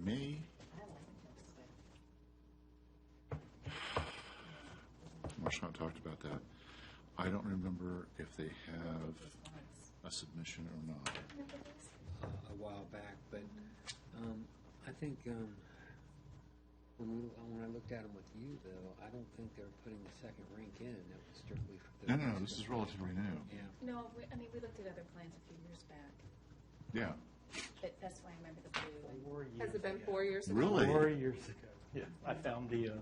me. Marchant talked about that. I don't remember if they have a submission or not. A while back, but I think when I looked at them with you, though, I don't think they were putting the second rink in. That was strictly for the No, this is relatively new. Yeah. No, we looked at other plans a few years back, Yeah. but that's why I remember the blue. Has it been 4 years ago? Really? 4 years ago. Yeah, I found the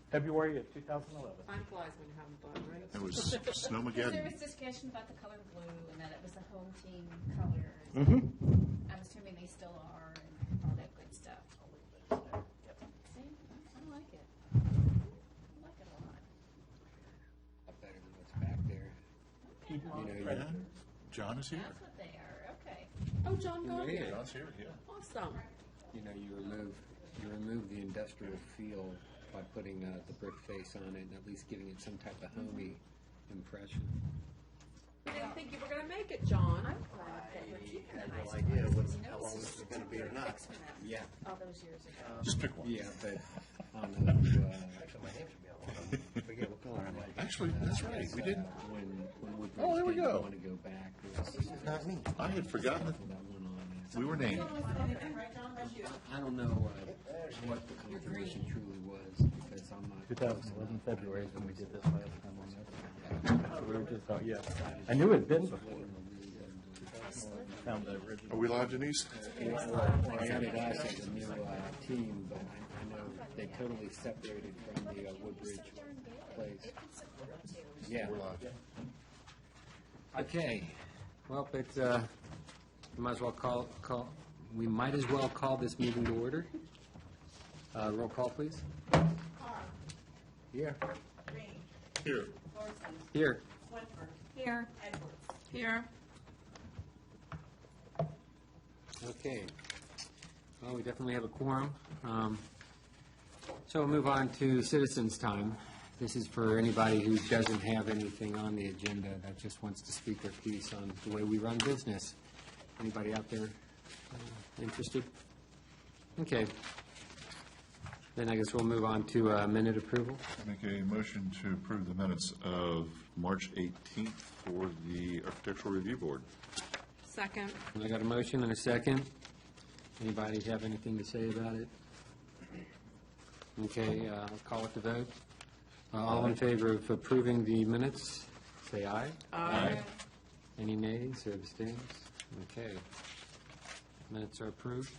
February of 2011. Time flies when you're having fun, right? It was Because there Snowmageddon. was discussion about the color blue and that it was the home team color. Mm-hmm. I'm assuming they still are and all that good stuff. See, I like it. I like it a lot. A lot better than what's back there. Okay. Yeah. John is here. That's what they are, okay. Oh, John Gardner. Yeah. John's here, yeah. Awesome. You remove the industrial feel by putting the brick face on it and at least giving it some type of homey impression. I didn't think you were going to make it, John. I'm glad that we're keeping the nice idea ones. how long this is gonna be or not. Yeah. All those years ago. Just pick one. Yeah, but on the, Actually, my name should be on one. I forget what color I like. Actually, that's right. We didn't. When Woodbridge Oh, there we didn't go. want to go back, there was Not me. I had forgotten that that one on we were named. I don't know what the confirmation truly was because I'm not. 2011 February is when we did this last time on this. We were just, oh, yeah. I knew it had been before. Found the original. Are we live, Denise? They added us as a new team, but I know they totally separated from the Woodbridge place. Yeah. We're live. Okay. Well, but we might as well call. We might as well call this meeting to order. Roll call, please. Here. Here. Here. Here. Here. Okay. Well, we definitely have a quorum. So we'll move on to citizens' time. This is for anybody who doesn't have anything on the agenda that just wants to speak their piece on the way we run business. Anybody out there interested? Okay. Then I guess we'll move on to minute approval. Make a motion to approve the minutes of March 18th for the Architectural Review Board. Second. And I got a motion and a second. Anybody have anything to say about it? Okay, I'll call it the vote. All in favor of approving the minutes, say aye. Aye. Any nays or abstains? Okay. Minutes are approved.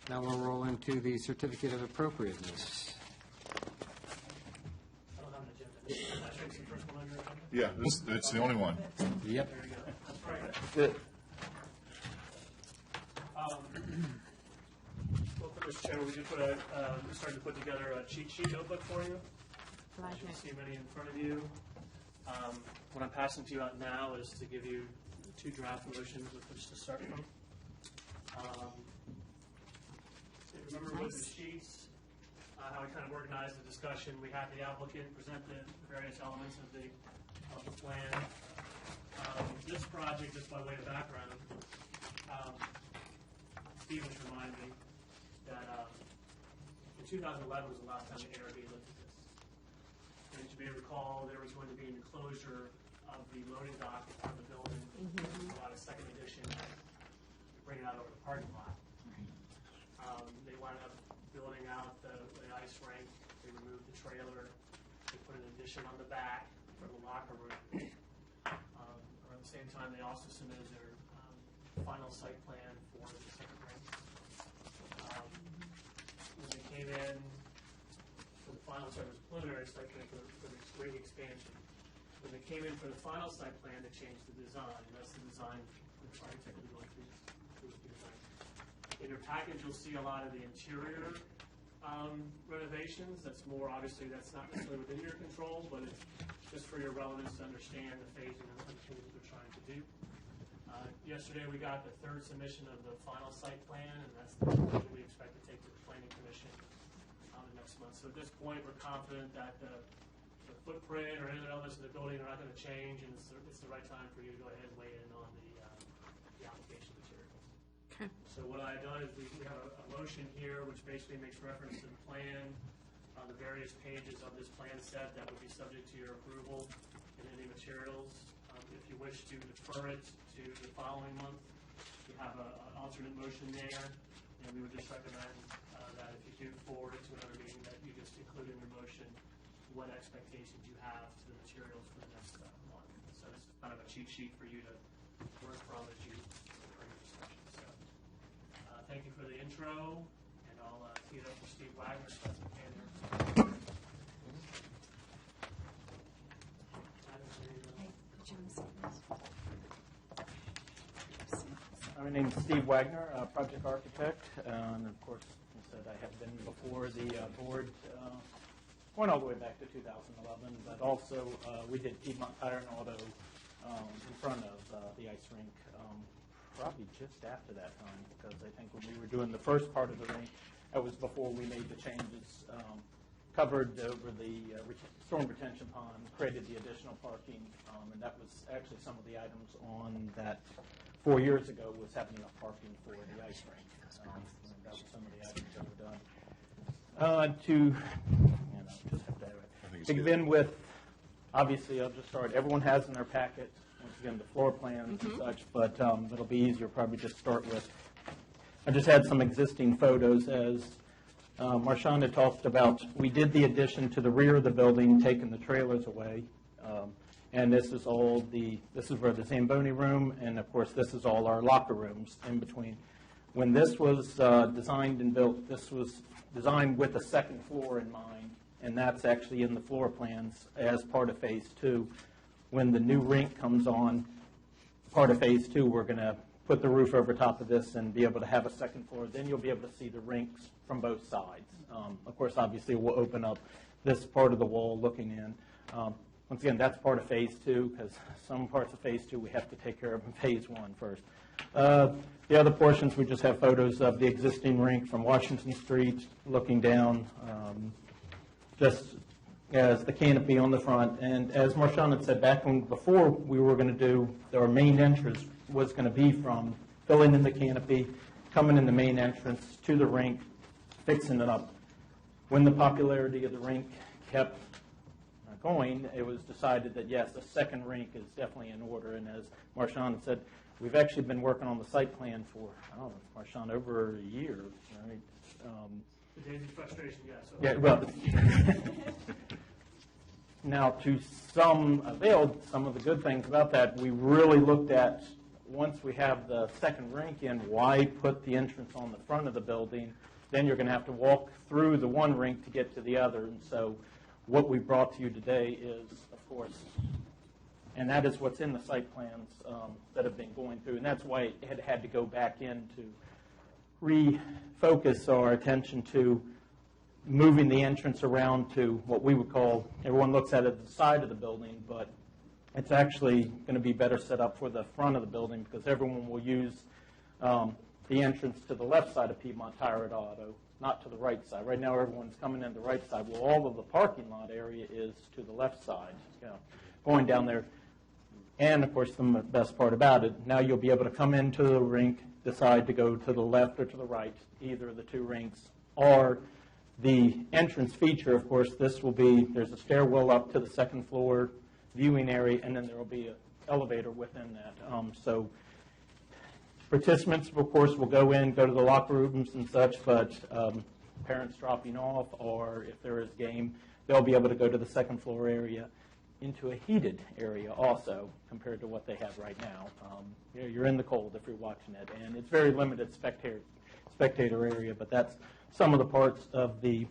Now we'll roll into the certificate of appropriateness. I don't have an agenda. That's the first one on your agenda? Yeah, it's the only one. Yep. Good. Well, Mr. Chairman, we started to put together a cheat sheet notebook for you. You should see many in front of you. What I'm passing to you out now is to give you 2 draft motions with which to start from. Remember with the sheets, how we kind of organized the discussion. We had the applicant present the various elements of the plan. This project, just by way of background, Stevens reminded me that in 2011 was the last time the ARB looked at this. And you may recall there was going to be an enclosure of the loading dock in front of the building, about a second addition, bring it out over the parking lot. They wound up building out the ice rink. They removed the trailer. They put an addition on the back for the locker room. Around the same time, they also submitted their final site plan for the second rink. When they came in for the final site, it was preliminary site plan for the ring expansion. When they came in for the final site plan, they changed the design. And that's the design the architect will be going through the design. In your package, you'll see a lot of the interior renovations. That's more, obviously, that's not necessarily within your control, but it's just for your relevance to understand the phasing of the things we're trying to do. Yesterday, we got the 3rd submission of the final site plan, and that's the one we expect to take to the Planning Commission next month. So at this point, we're confident that the footprint or anything else in the building are not going to change, and it's the right time for you to go ahead and weigh in on the application materials. So what I've done is we have a motion here which basically makes reference to the plan, the various pages of this plan set that would be subject to your approval and any materials. If you wish to defer it to the following month, you have an alternate motion there, and we would just recommend that if you do forward it to another meeting, that you just include in your motion what expectations you have to the materials for the next month. So this is kind of a cheat sheet for you to work from as you for your discussion. So thank you for the intro, and I'll tee it up with Steve Wagner. So that's okay there. My name's Steve Wagner, project architect, and of course, I said I have been before the board, went all the way back to 2011, but also we did Piedmont Tire and Auto in front of the ice rink, probably just after that time, because I think when we were doing the first part of the rink, that was before we made the changes, covered over the storm retention pond, created the additional parking, and that was actually some of the items on that 4 years ago was having enough parking for the ice rink. That was some of the items that were done. Just have to have it. To begin with, obviously, I'll just start. Everyone has in their packet, once again, the floor plans and such, but it'll be easier probably just start with. I just had some existing photos as Marshawn had talked about. We did the addition to the rear of the building, taking the trailers away. And this is where the Zamboni room, and of course, this is all our locker rooms in between. When this was designed and built, this was designed with a second floor in mind, and that's actually in the floor plans as part of Phase 2. When the new rink comes on, part of Phase 2, we're going to put the roof over top of this and be able to have a second floor. Then you'll be able to see the rinks from both sides. Of course, obviously, we'll open up this part of the wall looking in. Once again, that's part of Phase 2, because some parts of Phase 2 we have to take care of in Phase 1 first. The other portions, we just have photos of the existing rink from Washington Street looking down, just as the canopy on the front. And as Marshawn had said, before we were going to do, our main entrance was going to be from filling in the canopy, coming in the main entrance to the rink, fixing it up. When the popularity of the rink kept going, it was decided that, yes, a second rink is definitely in order. And as Marshawn said, we've actually been working on the site plan for, Marshawn, over a year, right? The days of frustration, yes. Yeah, well, now to some avail, some of the good things about that, we really looked at, once we have the second rink in, why put the entrance on the front of the building? Then you're going to have to walk through the one rink to get to the other. And so what we brought to you today is, of course, and that is what's in the site plans that have been going through. And that's why it had to go back in to refocus our attention to moving the entrance around to what we would call, everyone looks at it at the side of the building, but it's actually going to be better set up for the front of the building, because everyone will use the entrance to the left side of Piedmont Tire and Auto, not to the right side. Right now, everyone's coming in the right side. Well, all of the parking lot area is to the left side, going down there. And, of course, the best part about it, now you'll be able to come into the rink, decide to go to the left or to the right, either of the two rinks, or the entrance feature, of course, this will be, there's a stairwell up to the second floor viewing area, and then there will be an elevator within that. So participants, of course, will go in, go to the locker rooms and such, but parents dropping off, or if there is game, they'll be able to go to the second floor area into a heated area also, compared to what they have right now. You're in the cold if you're watching it, and it's very limited spectator area, but that's some of the parts of the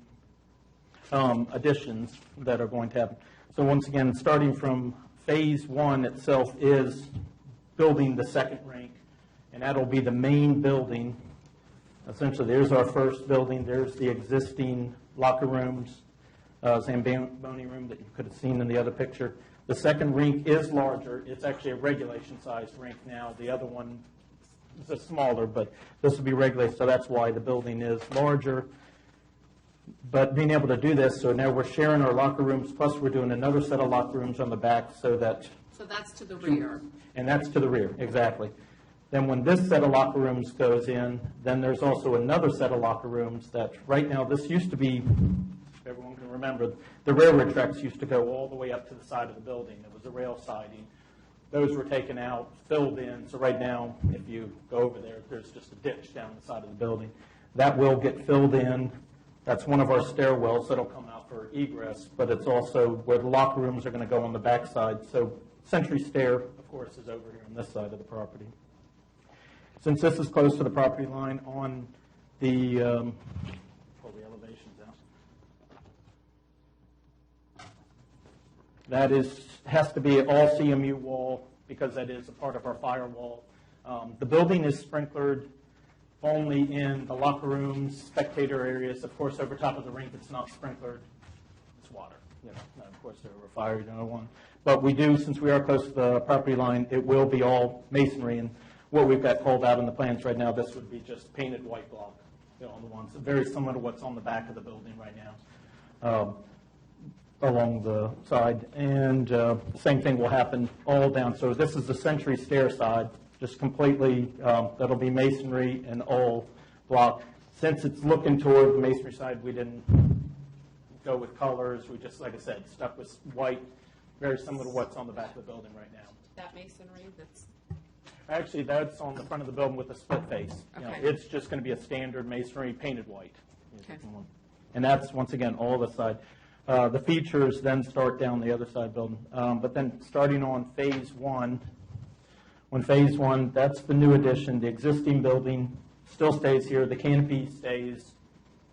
additions that are going to happen. So once again, starting from Phase 1 itself is building the second rink, and that'll be the main building. Essentially, there's our first building. There's the existing locker rooms, Zamboni room that you could have seen in the other picture. The second rink is larger. It's actually a regulation-sized rink now. The other one is smaller, but this will be regulated, so that's why the building is larger. But being able to do this, so now we're sharing our locker rooms, plus we're doing another set of locker rooms on the back so that... So that's to the rear. And that's to the rear, exactly. Then when this set of locker rooms goes in, then there's also another set of locker rooms that, right now, this used to be, if everyone can remember, the railroad tracks used to go all the way up to the side of the building. There was a rail siding. Those were taken out, filled in, so right now, if you go over there, there's just a ditch down the side of the building. That will get filled in. That's one of our stairwells that'll come out for egress, but it's also where the locker rooms are going to go on the backside. So Century Stair, of course, is over here on this side of the property. Since this is close to the property line on the, pull the elevations out. That has to be all CMU wall because that is a part of our firewall. The building is sprinklered only in the locker rooms, spectator areas. Of course, over top of the rink, it's not sprinklered. It's water. You know, of course, there were fire, you know, one. But we do, since we are close to the property line, it will be all masonry. And what we've got called out in the plans right now, this would be just painted white block, you know, on the ones. Very similar to what's on the back of the building right now, along the side. And same thing will happen all down. So this is the Century Stair side. Just completely, that'll be masonry and all block. Since it's looking toward the masonry side, we didn't go with colors. We just, like I said, stuck with white, very similar to what's on the back of the building right now. That masonry that's, Actually, that's on the front of the building with a split face. You know, Okay. it's just going to be a standard masonry painted white. Okay. And that's, once again, all the side. The features then start down the other side of the building. But then starting on phase one, when phase one, that's the new addition. The existing building still stays here. The canopy stays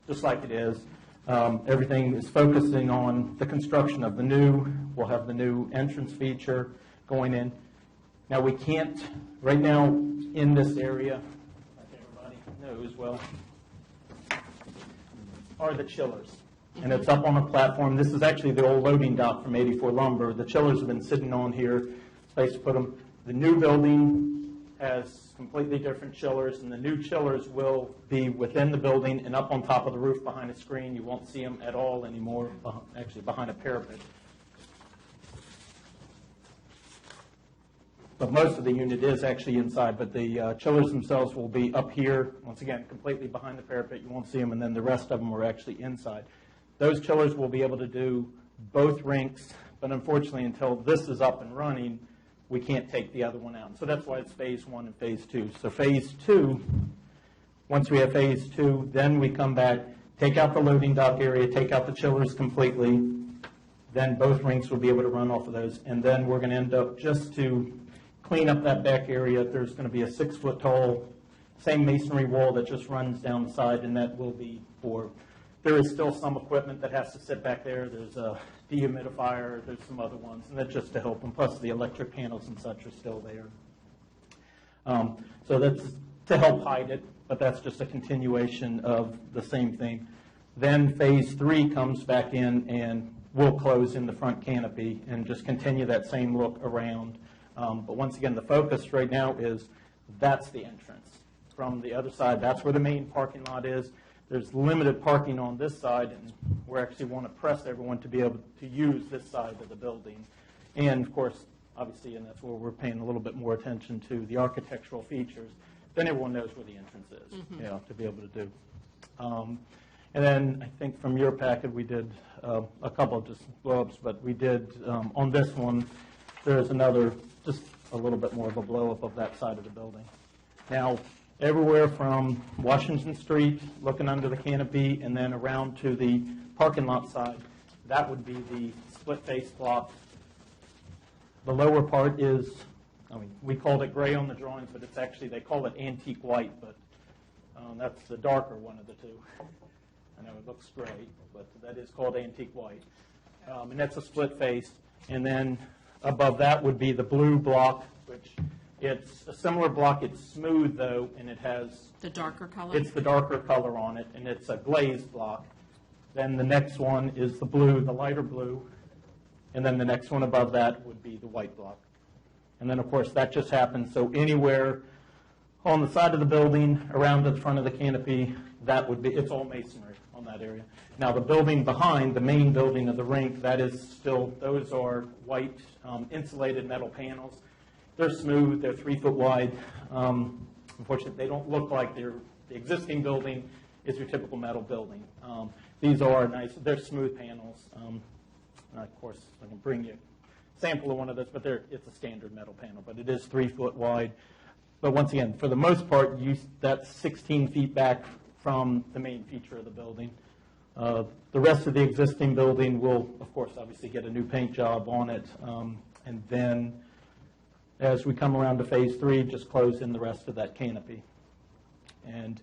just like it is. Everything is focusing on the construction of the new. We'll have the new entrance feature going in. Now, we can't, right now, in this area, like everybody knows well, are the chillers. And it's up on a platform. This is actually the old loading dock from 84 Lumber. The chillers have been sitting on here. Space to put them. The new building has completely different chillers, and the new chillers will be within the building and up on top of the roof behind a screen. You won't see them at all anymore, actually behind a parapet. But most of the unit is actually inside, but the chillers themselves will be up here, once again, completely behind the parapet. You won't see them, and then the rest of them are actually inside. Those chillers will be able to do both rinks, but unfortunately, until this is up and running, we can't take the other one out. So that's why it's phase one and phase two. So phase two, once we have phase two, then we come back, take out the loading dock area, take out the chillers completely, then both rinks will be able to run off of those, and then we're going to end up just to clean up that back area. There's going to be a 6-foot tall, same masonry wall that just runs down the side, and that will be for, there is still some equipment that has to sit back there. There's a dehumidifier, there's some other ones, and that's just to help them. Plus the electric panels and such are still there. So that's to help hide it, but that's just a continuation of the same thing. Then phase three comes back in and we'll close in the front canopy and just continue that same look around. But once again, the focus right now is that's the entrance. From the other side, that's where the main parking lot is. There's limited parking on this side, and we actually want to press everyone to be able to use this side of the building. And, of course, obviously, and that's where we're paying a little bit more attention to the architectural features. Then everyone knows where the entrance is, you know, to be able to do. And then I think from your packet, we did a couple of just blow-ups, but we did, on this one, there's another, just a little bit more of a blow-up of that side of the building. Now, everywhere from Washington Street, looking under the canopy, and then around to the parking lot side, that would be the split-face block. The lower part is, I mean, we called it gray on the drawings, but it's actually, they call it antique white, but that's the darker one of the two. I know it looks gray, but that is called antique white. And that's a split face. And then above that would be the blue block, which it's a similar block. It's smooth, though, and it has... the darker color? It's the darker color on it, and it's a glazed block. Then the next one is the blue, the lighter blue. And then the next one above that would be the white block. And then, of course, that just happens. So anywhere on the side of the building, around the front of the canopy, that would be, it's all masonry on that area. Now, the building behind, the main building of the rink, that is still, those are white insulated metal panels. They're smooth, they're 3 foot wide. Unfortunately, they don't look like the existing building is your typical metal building. These are nice, they're smooth panels. Of course, I can bring you a sample of one of those, but it's a standard metal panel, but it is 3 foot wide. But once again, for the most part, that's 16 feet back from the main feature of the building. The rest of the existing building will, of course, obviously get a new paint job on it. And then as we come around to phase 3, just close in the rest of that canopy. And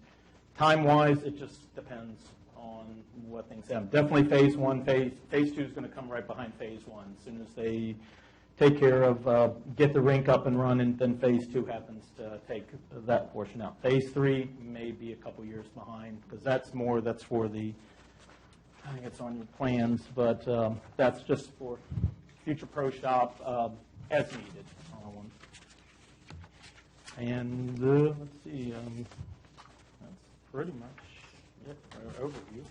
time-wise, it just depends on what things happen. Definitely phase 1. Phase 2 is going to come right behind phase 1. As soon as they take care of, get the rink up and running, then phase 2 happens to take that portion out. Phase 3 may be a couple years behind, because that's for the, I think it's on your plans, but that's just for future pro shop as needed. And let's see, that's pretty much it for overview.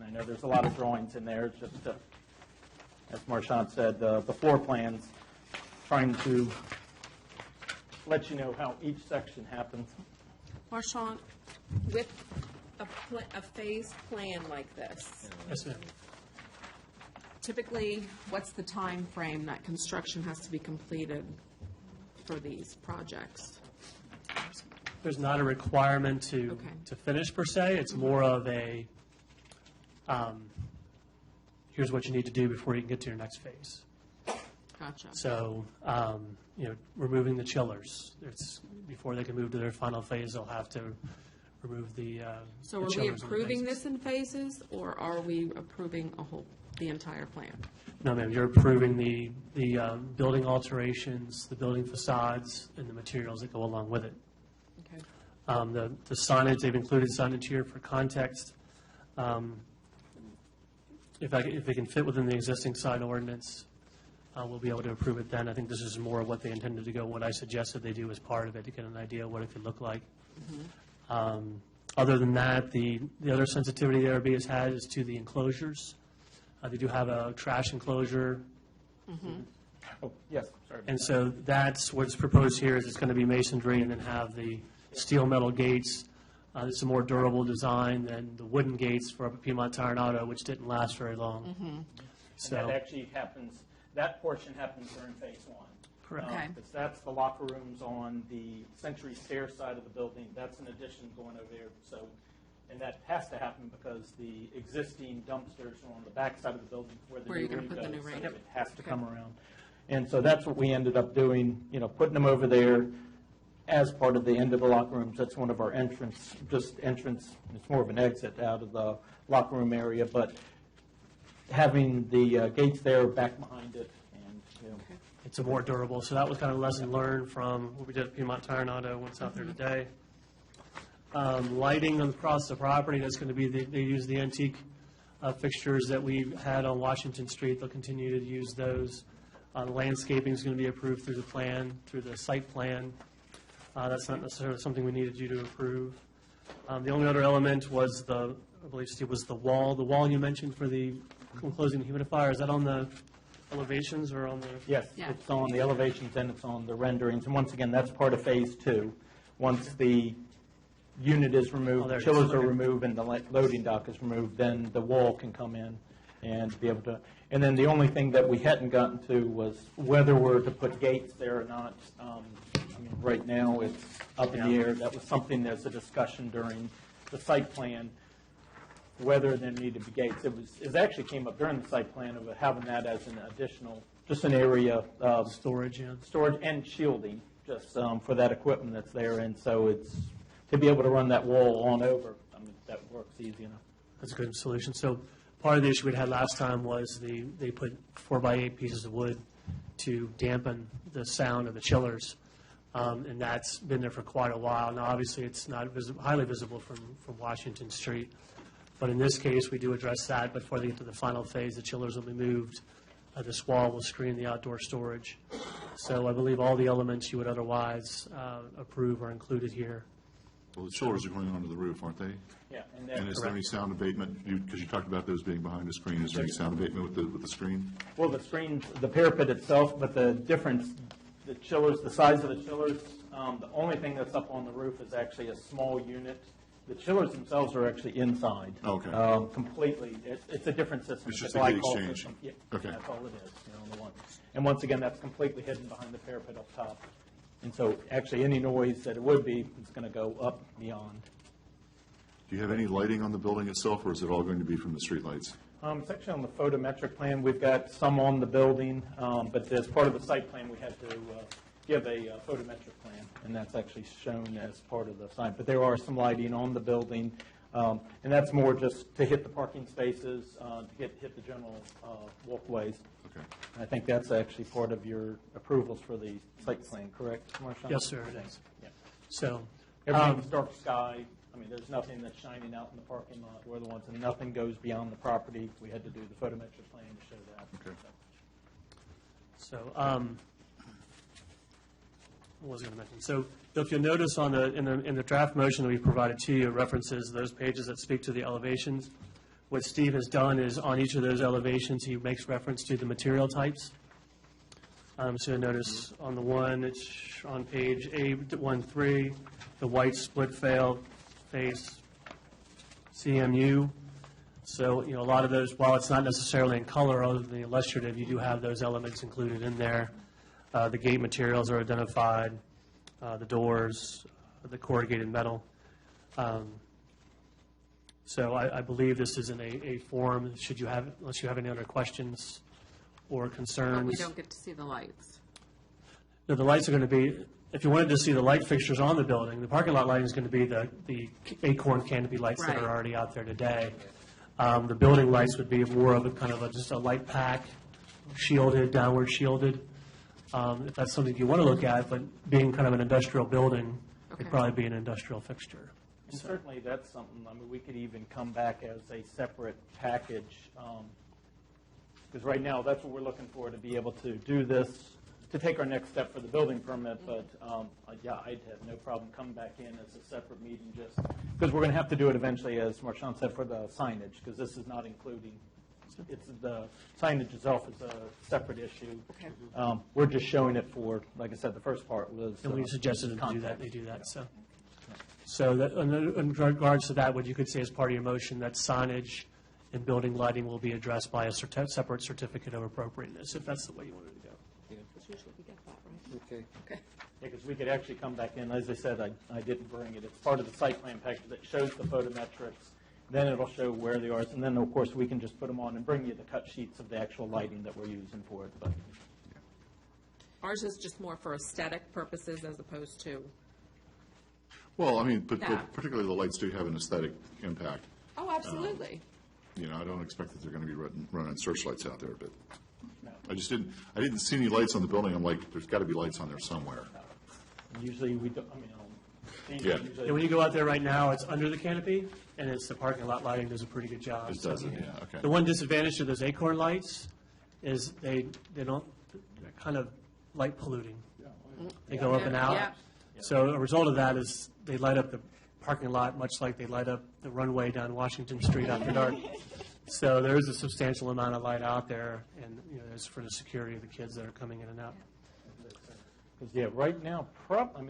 I know there's a lot of drawings in there, just as Marchand said, the floor plans, trying to let you know how each section happens. Marchand, with a phased plan like this, Yes, ma'am. typically, what's the time frame that construction has to be completed for these projects? There's not a requirement to Okay. finish per se. It's more of a, here's what you need to do before you can get to your next phase. Gotcha. So, removing the chillers. Before they can move to their final phase, they'll have to remove the So the are we chillers and the approving bases. this in phases, or are we approving the entire plan? No, ma'am, you're approving the building alterations, the building facades, and the materials that go along with it. Okay. The signage, they've included signage here for context. If it can fit within the existing sign ordinance, we'll be able to approve it then. I think this is more of what they intended to go, what I suggested they do as part of it, to get an idea of what it could look like. Other than that, the other sensitivity the ARB has had is to the enclosures. They do have a trash enclosure, Oh, yes, sorry. and so that's what's proposed here, is it's going to be masonry and then have the steel metal gates. It's a more durable design than the wooden gates for up at Piedmont Tire and Auto, which didn't last very long. And So, that actually happens, that portion happens during phase 1. correct. Okay. Because that's the locker rooms on the Century Stair side of the building. That's an addition going over there. So, and that has to happen because the existing dumpsters are on the back side of the building where the Where new you're gonna rink put the new goes. rink. So it has to Okay. come around. And so that's what we ended up doing, putting them over there as part of the end of the locker rooms. That's one of our entrance. It's more of an exit out of the locker room area, but having the gates there back behind it, and It's a more durable, so that was kind of a lesson learned from what we did at Piedmont Tire and Auto, what's out there today. Lighting across the property, that's going to be, they use the antique fixtures that we had on Washington Street. They'll continue to use those. Landscaping is going to be approved through the plan, through the site plan. That's not necessarily something we needed you to approve. The only other element was I believe, Steve, was the wall. The wall you mentioned for the enclosing the humidifier, is that on the elevations or on the? yes, Yeah. it's on the elevations and it's on the renderings. And once again, that's part of phase 2. Once the unit is Oh, removed, there the it is. chillers are Okay. removed, and the loading dock is removed, then the wall can come in and be able to. And then the only thing that we hadn't gotten to was whether we're to put gates there or not. Right now, it's up in the Yeah. air. That was something that's a discussion during the site plan, whether there needed to be gates. It actually came up during the site plan of having that as an additional, just an area of Storage, yeah. storage and shielding, just for that equipment that's there. And so it's, to be able to run that wall on over, that works easy enough. That's a good solution. So part of the issue we had last time was they put 4x8 pieces of wood to dampen the sound of the chillers, and that's been there for quite a while. Now, obviously, it's not highly visible from Washington Street, but in this case, we do address that. Before they get to the final phase, the chillers will be moved. This wall will screen the outdoor storage. So I believe all the elements you would otherwise approve are included here. Well, the chillers are going onto the roof, aren't they? Yeah, And is there any sound abatement, because you talked about those being behind a screen, is there any sound abatement with the screen? Well, the screen, the parapet itself, but the difference, the chillers, the size of the chillers, the only thing that's up on the roof is actually a small unit. The chillers themselves are actually inside. Okay. Completely. It's a different system. It's just a a heat glycol exchange. system. Yeah, Okay. that's all it is, the one. And once again, that's completely hidden behind the parapet up top. And so actually, any noise that it would be is going to go up beyond. Do you have any lighting on the building itself, or is it all going to be from the streetlights? It's actually on the photometric plan. We've got some on the building, but as part of the site plan, we had to give a photometric plan, and that's actually shown as part of the site. But there are some lighting on the building, and that's more just to hit the parking spaces, to hit the general walkways. Okay. And I think that's actually part of your approvals for the site plan, correct, Marshawn? Yes, sir, it is. Yeah. So, Everything's dark sky. I mean, there's nothing that's shining out in the parking lot. We're the ones, and nothing goes beyond the property. We had to do the photometric plan to show that. Okay. So, what was I going to mention? So, if you'll notice on in the draft motion that we provided to you, it references those pages that speak to the elevations. What Steve has done is on each of those elevations, he makes reference to the material types. So you'll notice on the one, it's on page A13, the white split face CMU. So, a lot of those, while it's not necessarily in color other than the illustrative, you do have those elements included in there. The gate materials are identified, the doors, the corrugated metal. So I believe this is in a form, unless you have any other questions or concerns. But we don't get to see the lights. No, the lights are going to be, if you wanted to see the light fixtures on the building, the parking lot lighting is going to be the Acorn canopy lights that are Right. already out there today. The building lights would be more of a kind of just a light pack, shielded, downward shielded. If that's something you want to look at, but being kind of an industrial building, Okay. it'd probably be an industrial fixture. And certainly, that's something, I mean, we could even come back as a separate package, because right now, that's what we're looking for, to be able to do this, to take our next step for the building permit, but, yeah, I'd have no problem coming back in as a separate meeting, just, because we're going to have to do it eventually, as Marshawn said, for the signage, because this is not including, it's, the signage itself is a separate issue. Okay. We're just showing it for, like I said, the first part was. And we suggested them to do that, context. they do that, so. So that, in regards to that, what you could say as part of your motion, that signage and building lighting will be addressed by a separate certificate of appropriateness, if that's the way you wanted to go. Because usually we get that, right? Okay. Okay. Yeah, because we could actually come back in, as I said, I didn't bring it, it's part of the site plan package that shows the photometrics, then it'll show where they are, and then, of course, we can just put them on and bring you the cut sheets of the actual lighting that we're using for it, but. Ours is just more for aesthetic purposes as opposed to, Well, I mean, but Yeah. particularly the lights do have an aesthetic impact. oh, absolutely. I don't expect that they're going to be running searchlights out there, but No. I didn't see any lights on the building. I'm like, there's got to be lights on there somewhere. Usually we don't, these Yeah. usually- And when you go out there right now, it's under the canopy, and it's the parking lot lighting does a pretty good job. It does, yeah, okay. The one disadvantage to those Acorn lights is they're kind of light polluting. They go up and out. Yeah. So a result of that is they light up the parking lot much like they light up the runway down Washington Street after dark. So there is a substantial amount of light out there, and, it's for the security of the kids that are coming in and out. Because, yeah, right now,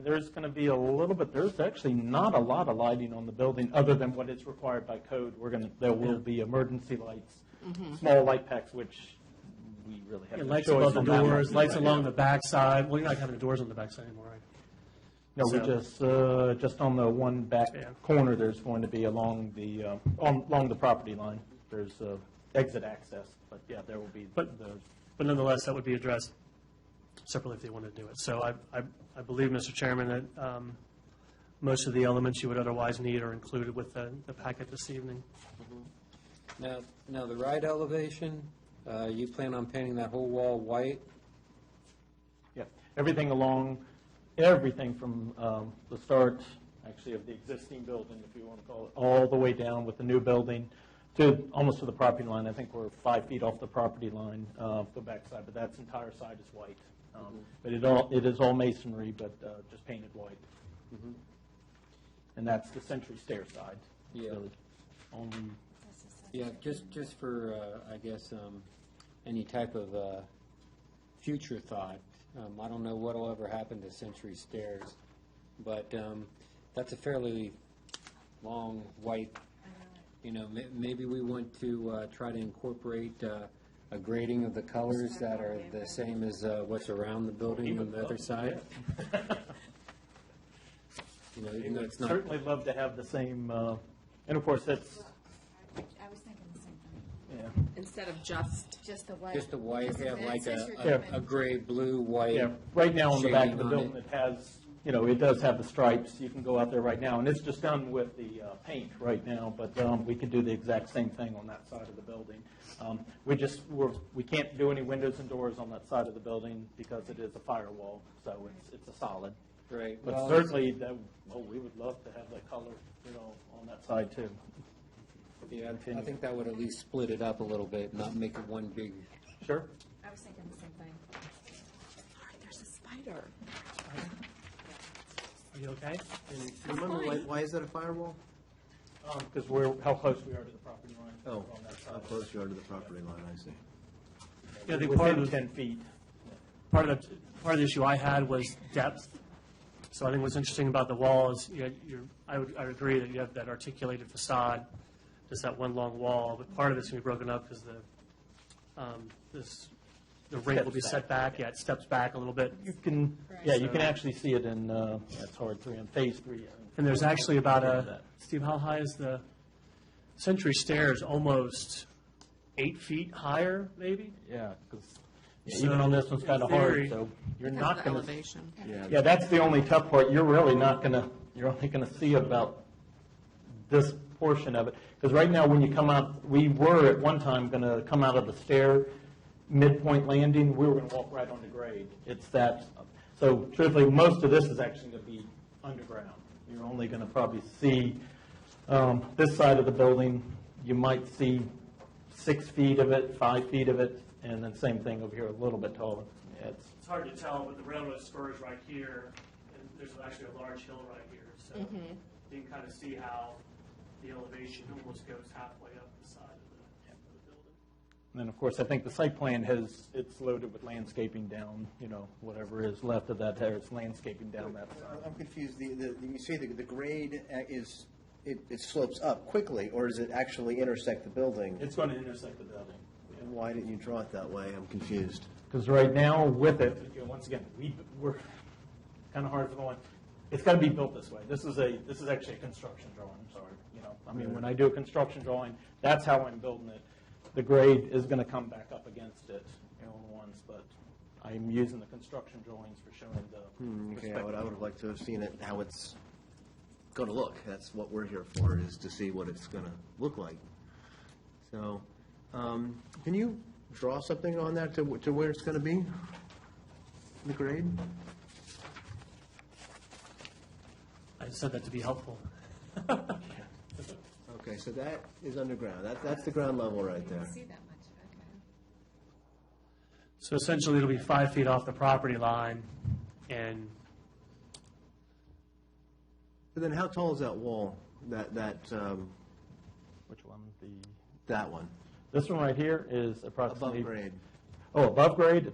there's going to be a little bit, there's actually not a lot of lighting on the building, other than what is required by code. There will be emergency lights, small light packs, which we really have Yeah, no lights choice above the on that one. doors, lights Yeah. along the backside. Well, you're not having the doors on the backside anymore, right? No, we just on the one back Yeah. corner, there's going to be along the property line, there's exit access, but yeah, there will be But- the. But nonetheless, that would be addressed separately if they wanted to do it. So I believe, Mr. Chairman, that most of the elements you would otherwise need are included with the packet this evening. Now the right elevation, you plan on painting that whole wall white? Yeah, everything from the start, actually, of the existing building, if you want to call it, all the way down with the new building to almost to the property line. I think we're 5 feet off the property line, the backside, but that entire side is white. But it is all masonry, but just painted white. and that's the Century Stair side. Yeah. really. Only, Yeah, just for, I guess, any type of future thought, I don't know what'll ever happen to Century Stairs, but that's a fairly long white, maybe we want to try to incorporate a grading of the colors that are the same as what's around the building on the other side. Even though it's not. certainly love to have the same, and of course, that's, I was thinking the same thing. yeah. Instead of just The white. Just a white, have like Yeah. a gray, blue, white. Yeah, right now on the back of the shading on building, it has, it does have the stripes. You can go out there right now, and it's just done with the paint right now, but we could do the exact same thing on that side of the building. We can't do any windows and doors on that side of the building because it is a firewall, so it's a solid. Right. But Well, certainly, we would love to have that color, on that side too. Yeah, I think that would at least split it up a little bit, not make it one big. Sure. I was thinking the same thing. All right, there's a spider. Are you okay? Remember, why is that a firewall? Because how close we are to the property line. Oh, on that side. how close you are to the property line, I see. Yeah, I think part Within of the 10 feet. part of the issue I had was depth. So I think what's interesting about the wall is I would agree that you have that articulated facade, just that one long wall, but part of it's going to be broken up because the rate will be set back. Yeah, it steps back a little bit. You can, you can actually see it in, that's hard 3, in phase 3. And there's actually about Steve, how high is the Century Stairs? Almost 8 feet higher, maybe? Yeah, because So, even on this one's kind of in hard, theory- so you're Because not of the going to. elevation. Yeah, that's the only tough part. You're really not going to, you're only going to see about this portion of it. Because right now, when you come out, we were at one time going to come out of the stair, midpoint landing, we were going to walk right onto grade. It's that, so truthfully, most of this is actually going to be underground. You're only going to probably see this side of the building, you might see 6 feet of it, 5 feet of it, and then same thing over here, a little bit taller. Yeah, It's hard to tell, but the railroad spurs right here, and there's actually a large hill right here. So you can kind of see how the elevation almost goes halfway up the side of the building. And then, of course, I think the site plan it's loaded with landscaping down, whatever is left of that, there's landscaping down that side. I'm confused. You say the grade is, it slopes up quickly, or does it actually intersect the building? It's going to intersect the building. And why didn't you draw it that way? I'm confused. Because right now, with it, once again, we're kind of hard for the one. It's got to be built this way. This is actually a construction drawing. I'm sorry. When I do a construction drawing, that's how I'm building it. The grade is going to come back up against it, on ones, but I'm using the construction drawings for showing the. Okay, I would have liked to have seen it, how it's going to look. That's what we're here for, is to see what it's going to look like. So, can you draw something on that to where it's going to be, the grade? I said that to be helpful. Okay, so that is underground. That's the ground level right there. See that much, okay. So essentially, it'll be 5 feet off the property line, and So then how tall is that wall, that Which one? that one, This one right here is approximately. above grade? Oh, above grade?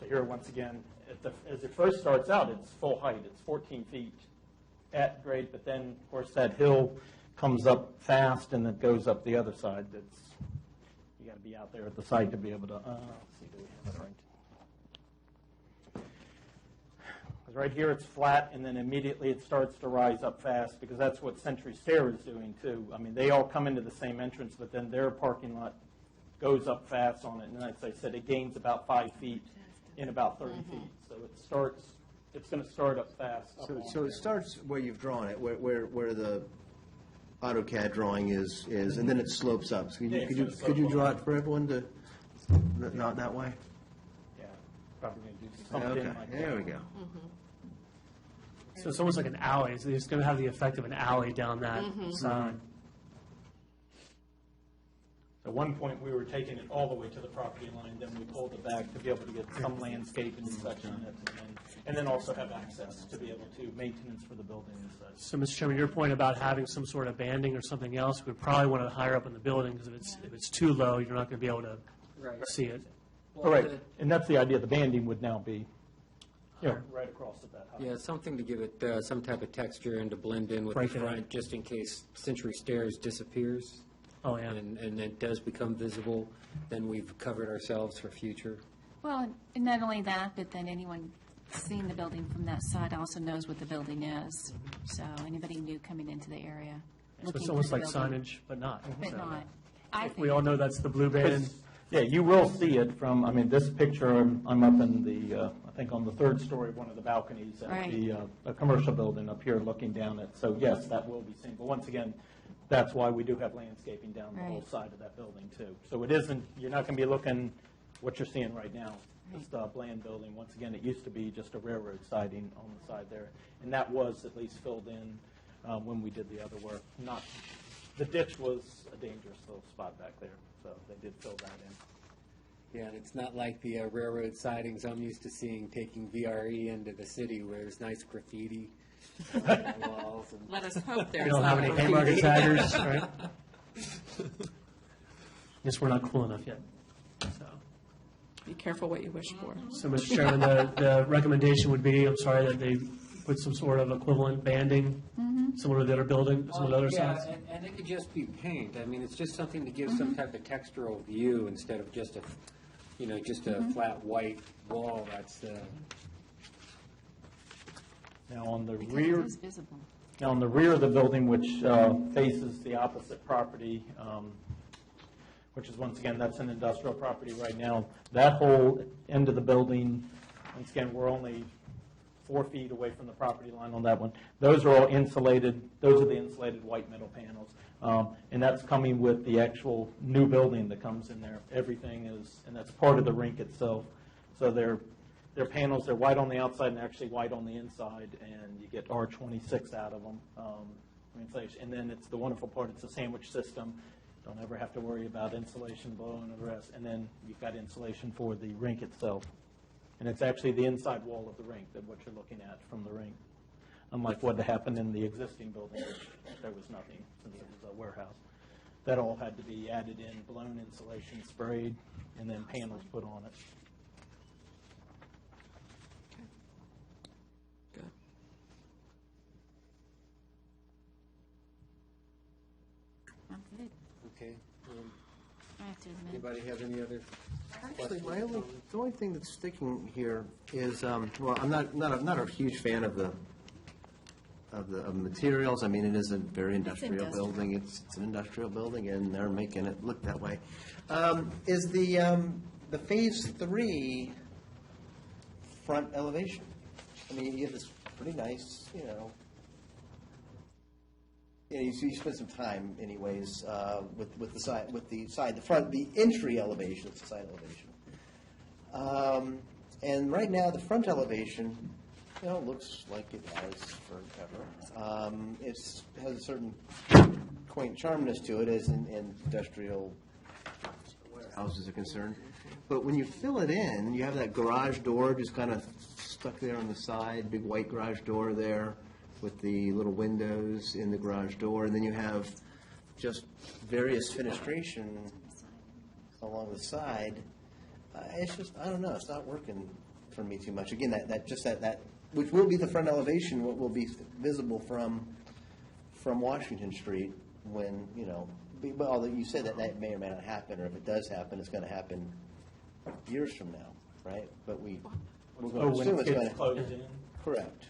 Here, once again, as it first starts out, it's full height. It's 14 feet at grade, but then, of course, that hill comes up fast and it goes up the other side. You got to be out there at the site to be able to, let's see, do we have it right? 'Cause right here, it's flat, and then immediately it starts to rise up fast, because that's what Century Stair is doing, too. I mean, they all come into the same entrance, but then their parking lot goes up fast on it, and as I said, it gains about 5 feet in about 30 feet. So it's going to start up fast. up So on it starts where you've drawn it, where the AutoCAD drawing is, and then it slopes up. So Yeah, it's could you gonna slope draw up. it for everyone to, not that way? Yeah, probably going to do something Okay, like that. there we go. so it's almost like an alley. So it's going to have the effect of an alley down that side. At one point, we were taking it all the way to the property line, then we pulled it back to be able to get some landscape and such on it, and then also have access to be able to maintenance for the building and such. So, Mr. Chairman, your point about having some sort of banding or something else, we probably want to higher up in the building, because if it's too low, you're not going to be able to see it. All right, and that's the idea, the banding would now be, right across at that height. Yeah, something to give it some type of texture and to blend in with the Break it up. front, just in case Century Stairs disappears. Oh, yeah. And it does become visible, then we've covered ourselves for future. Well, and not only that, but then anyone seeing the building from that side also knows what the building is. So anybody new coming into the area, So looking it's for almost the like building, signage, but not. but So not. I We think all know that's the blue band. Yeah, you will see it from, I mean, this picture, I'm up in the, I think on the third story of one of the balconies at Right. the commercial building up here looking down it. So yes, that will be seen. But once again, that's why we do have landscaping down the whole Right. side of that building too. So it isn't, you're not going to be looking what you're seeing right now, just a bland building. Once again, it used to be just a railroad siding on the side there. And that was at least filled in when we did the other work. Not, the ditch was a dangerous little spot back there, so they did fill that in. Yeah, and it's not like the railroad sidings I'm used to seeing taking VRE into the city, where there's nice graffiti on the walls. And Let us hope there's We don't have any not. Haymarket taggers, right? Guess we're not cool enough yet. So, Be careful what you wish for. so, Mr. Chairman, the recommendation would be, I'm sorry, that they put some sort of equivalent banding, similar to the other building, some of the other Yeah, sides. and it could just be paint. I mean, it's just something to give some type of textural view instead of just just a flat white wall. That's Now, on the because rear, it is visible. now on the rear of the building, which faces the opposite property, which is, once again, that's an industrial property right now, that whole end of the building, once again, we're only 4 feet away from the property line on that one. Those are all insulated, those are the insulated white metal panels. And that's coming with the actual new building that comes in there. Everything is, and that's part of the rink itself. So they're panels, they're white on the outside and actually white on the inside, and you get R26 out of them. Insulation. And then it's the wonderful part, it's a sandwich system. Don't ever have to worry about insulation blowing or the rest. And then you've got insulation for the rink itself. And it's actually the inside wall of the rink that what you're looking at from the rink. Unlike what happened in the existing building, which there was nothing since it was a warehouse. That all had to be added in, blown insulation, sprayed, and then panels put on it. Good. I'm good. okay. I have to admit. Anybody have any other? Actually, the only thing that's sticking here is, well, I'm not a huge fan of the materials. I mean, it is a very industrial industrial. building. It's an industrial building, and they're making it look that way. Is the Phase 3 front elevation? I mean, you have this pretty nice, you spend some time anyways, with the front, the entry elevation, it's the side elevation. And right now, the front elevation, looks like it has forever. It has a certain quaint charmness to it as in industrial warehouses are concerned. But when you fill it in, you have that garage door just kind of stuck there on the side, big white garage door there with the little windows in the garage door, and then you have just various fenestration along the side. It's just, I don't know, it's not working for me too much. Again, that which will be the front elevation, what will be visible from Washington Street when, although you said that may or may not happen, or if it does happen, it's going to happen years from now, right? But we're going to When assume it it's going gets to. closed in. Correct.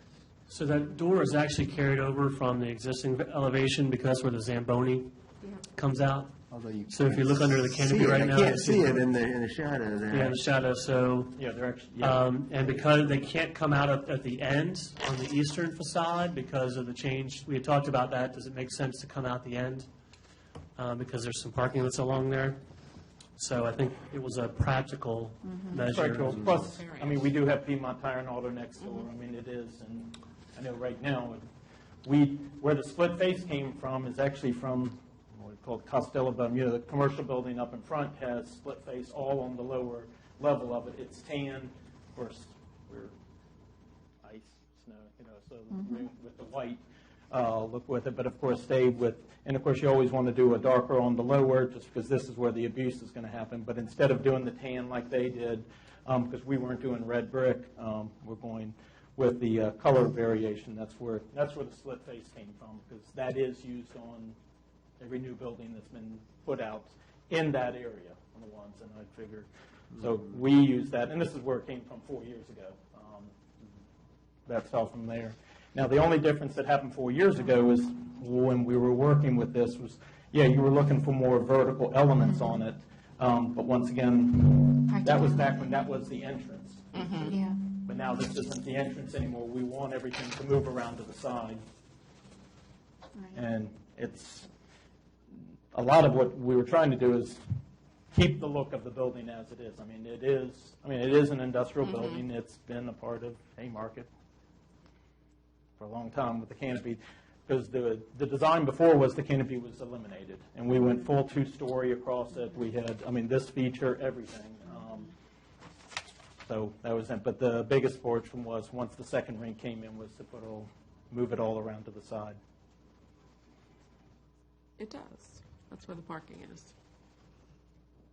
So that door is actually carried over from the existing elevation because that's where the Zamboni comes out. Although you So if you look under the canopy see it. right now, I can't you see it in the shadow there. Yeah, the shadow, so, Yeah, they're actually, and because they can't come out at the end on the eastern facade because of the change, we had talked about that, does it make sense to come out the end? Because there's some parking that's along there. So I think it was a practical measure. Practical. Plus, I mean, we do have Piedmont Tire and Auto next door. I mean, it is, and I know right now, where the split face came from is actually from, called Costello, you know, the commercial building up in front has split face all on the lower level of it. It's tan, of course, we're ice, snow, you know, so with the white look with it, but of course stayed with, and of course you always want to do a darker on the lower just because this is where the abuse is going to happen, but instead of doing the tan like they did, because we weren't doing red brick, we're going with the color variation. That's where the split face came from, because that is used on every new building that's been put out in that area on the ones, and I figured, so we use that, and this is where it came from 4 years ago. That fell from there. Now, the only difference that happened 4 years ago is when we were working with this was, yeah, you were looking for more vertical elements on it, but once again, that was back when that was the entrance. Yeah. But now this isn't the entrance anymore. We want everything to move around to the side. And it's, a lot of what we were trying to do is keep the look of the building as it is. I mean, it is an industrial building. It's been a part of Haymarket for a long time with the canopy, because the design before was the canopy was eliminated, and we went full 2-story across it. We had, I mean, this feature, everything. So that was it. But the biggest portion was, once the second ring came in, was to move it all around to the side. It does. That's where the parking is.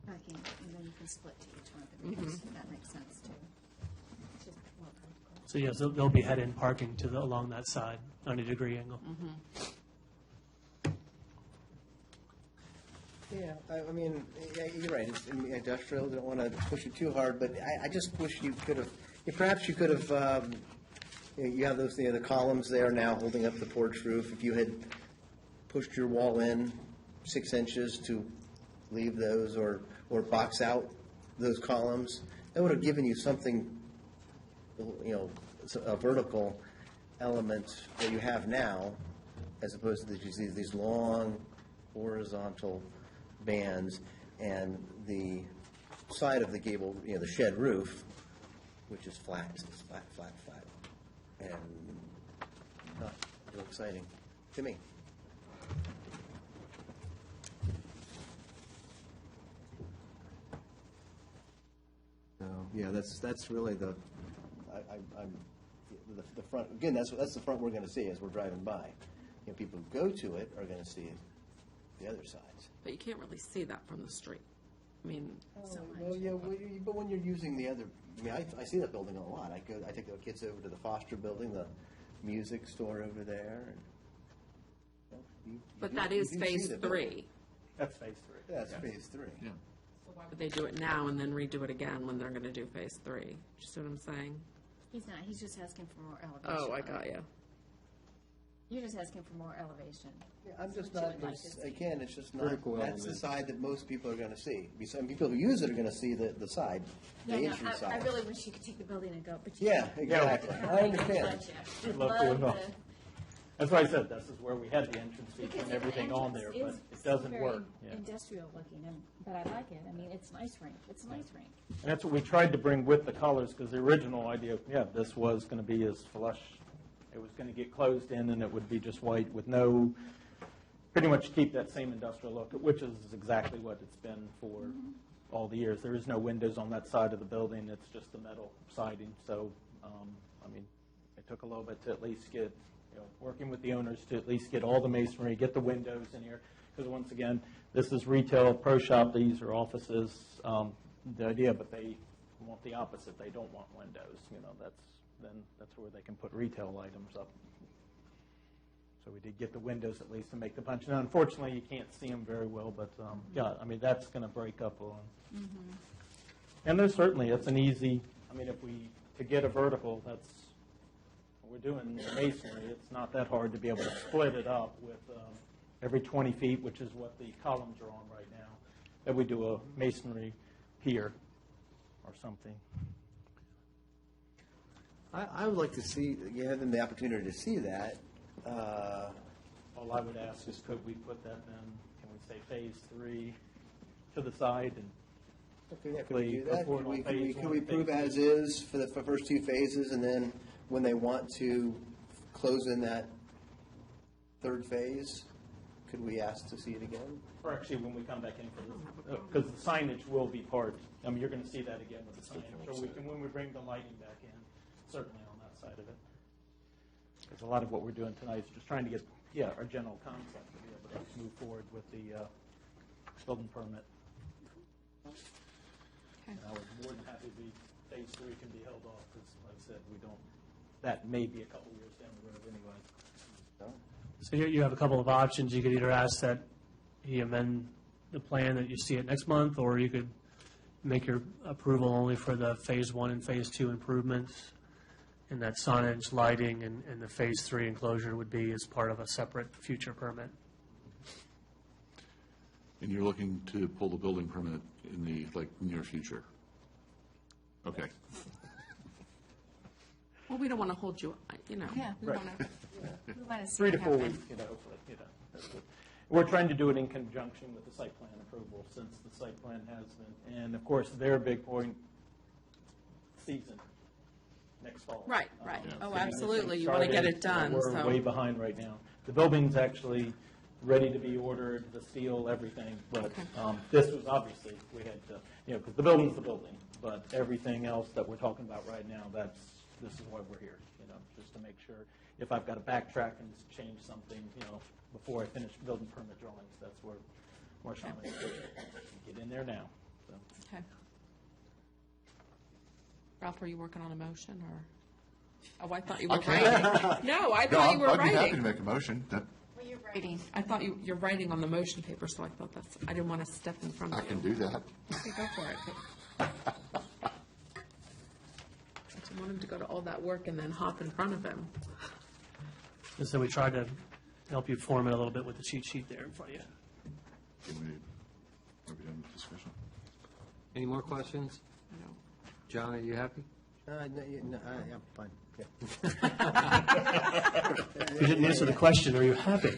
Parking, and then you can split to each one of the rooms. That makes sense, too. It's just more practical. So yes, there'll be head-in parking along that side, 90-degree angle. Yeah, I mean, yeah, you're right, it's industrial, don't want to push it too hard, but I just wish you could have, perhaps you could have, you have those, the columns there now holding up the porch roof. If you had pushed your wall in 6 inches to leave those, or box out those columns, that would have given you something, a vertical element that you have now, as opposed to these long horizontal bands, and the side of the gable, the shed roof, which is flat, it's flat, and not real exciting to me. So, yeah, that's really the front. Again, that's the front we're going to see as we're driving by. People who go to it are going to see the other sides. But you can't really see that from the street. I mean, Well, yeah, but when you're using the other, I see that building a lot. I take the kids over to the Foster building, the music store over there. but that is phase 3. That's phase 3. That's phase 3. Yeah. So why would they do it now and then redo it again when they're going to do phase 3? Do you see what I'm saying? He's not, he's just asking for more elevation. Oh, I got you. You're just asking for more elevation. Yeah, I'm just That's not, what you would like to see. again, it's just not, Vertical that's the element. side that most people are going to see. Some people who use it are going to see the side, the Yeah, no, entrance I side. really wish you could take the building and go, but you Yeah, can't. exactly. I understand. We'd love to involve. That's why I said this is where we had the entrance feature Because and the everything on there, entrance but is it doesn't very work. Yeah. industrial looking, but I like it. I mean, it's nice rink. It's a nice rink. And that's what we tried to bring with the colors, because the original idea, this was going to be as flush. It was going to get closed in, and it would be just white with no, pretty much keep that same industrial look, which is exactly what it's been for all the years. There is no windows on that side of the building. It's just the metal siding. So, it took a little bit to at least get, working with the owners to at least get all the masonry, get the windows in here. Because once again, this is retail, pro shop, these are offices, the idea, but they want the opposite. They don't want windows, that's where they can put retail items up. So we did get the windows at least to make the punch. Now, unfortunately, you can't see them very well, but that's going to break up on. And there's certainly, it's an easy, to get a vertical, that's, we're doing masonry, it's not that hard to be able to split it up with every 20 feet, which is what the columns are on right now, that we do a masonry pier or something. I would like to see, give them the opportunity to see that. All I would ask is, could we put that then, can we say phase 3 to the side? And Can we do that? Before on phase Can one, we phase prove two. as is for the first 2 phases, and then when they want to close in that 3rd phase, could we ask to see it again? Or actually, when we come back in for this, because the signage will be part, I mean, you're going to see that again with the signage. Or we can, when we bring the lighting back in, certainly on that side of it. Because a lot of what we're doing tonight is just trying to get, our general concept to be able to move forward with the building permit. And I was more than happy phase 3 can be held off, because like I said, that may be a couple years down the road anyway. So you have a couple of options. You could either ask that he amend the plan that you see it next month, or you could make your approval only for the Phase 1 and Phase 2 improvements, and that signage, lighting, and the Phase 3 enclosure would be as part of a separate future permit. And you're looking to pull the building permit in the, near future? Okay. Well, we don't want to hold you, you know. Yeah, we Right. want to see 3 it to 4 happen. weeks, hopefully, that's good. We're trying to do it in conjunction with the site plan approval, since the site plan has been, and of course, their big point, season, next fall. Right. Yeah. Oh, Getting this absolutely. thing You want to get started. it done, We're so. way behind right now. The building's actually ready to be ordered, the steel, everything, but this was obviously, we had to, because the building's the building, but everything else that we're talking about right now, this is why we're here, just to make sure, if I've got to backtrack and just change something, before I finish building permit drawings, that's where Marshawn is. Get in there now, so. Okay. Ralph, are you working on a motion, or? Oh, I thought you were Okay. writing. No, I thought you were I'd be happy to writing. make a motion. Waiting. I thought you're writing on the motion paper, so I thought I didn't want to step in front of I you. can do that. Okay, go for it. I didn't want him to go to all that work and then hop in front of him. And so we tried to help you form it a little bit with the cheat sheet there in front of you. Are we done with discussion? Any more questions? No. John, are you happy? I'm fine, yeah. If you didn't answer the question, are you happy?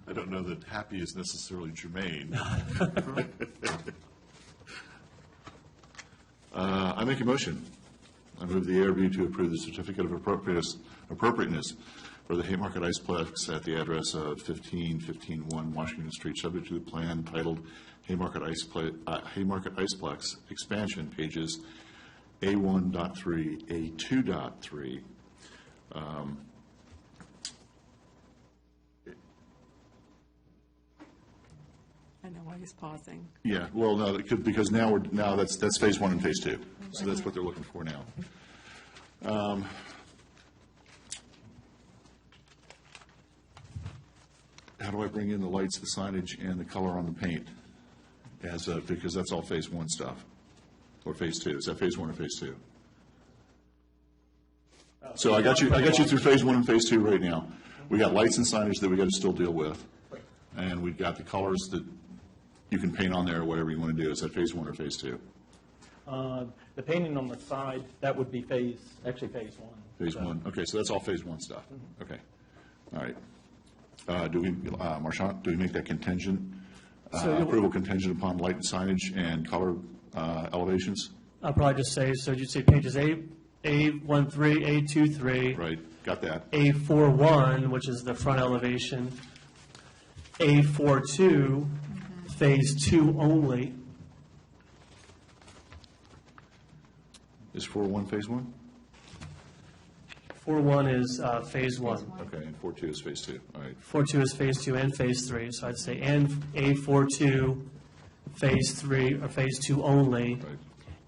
I don't know that happy is necessarily germane. I make a motion. I move the ARB to approve the certificate of appropriateness for the Haymarket Iceplex at the address of 15151 Washington Street, subject to the plan titled Haymarket Iceplex Expansion, pages A1.3, A2.3. I know why he's pausing. Yeah, well, no, because now that's phase 1 and phase 2. So that's what they're looking for now. How do I bring in the lights, the signage, and the color on the paint? Because that's all phase 1 stuff, or phase 2. Is that phase 1 or phase 2? So I got you through phase 1 and phase 2 right now. We got lights and signage that we got to still deal with, and we've got the colors that you can paint on there or whatever you want to do. Is that phase 1 or phase 2? The painting on the side, that would be phase 1. Phase 1. Okay, so that's all phase 1 stuff. Okay. All right. Marchant, do we make that contingent, approval contingent upon light and signage and color elevations? I'll probably just say, so you'd say pages A13, A23. Right, got that. A41, which is the front elevation, A42, Phase 2 only. Is 4-1 phase 1? 41 is Phase 1. Okay, and 4-2 is phase 2. All right. 42 is Phase 2 and Phase 3, so I'd say and A42, Phase 3, or Phase 2 only, Right.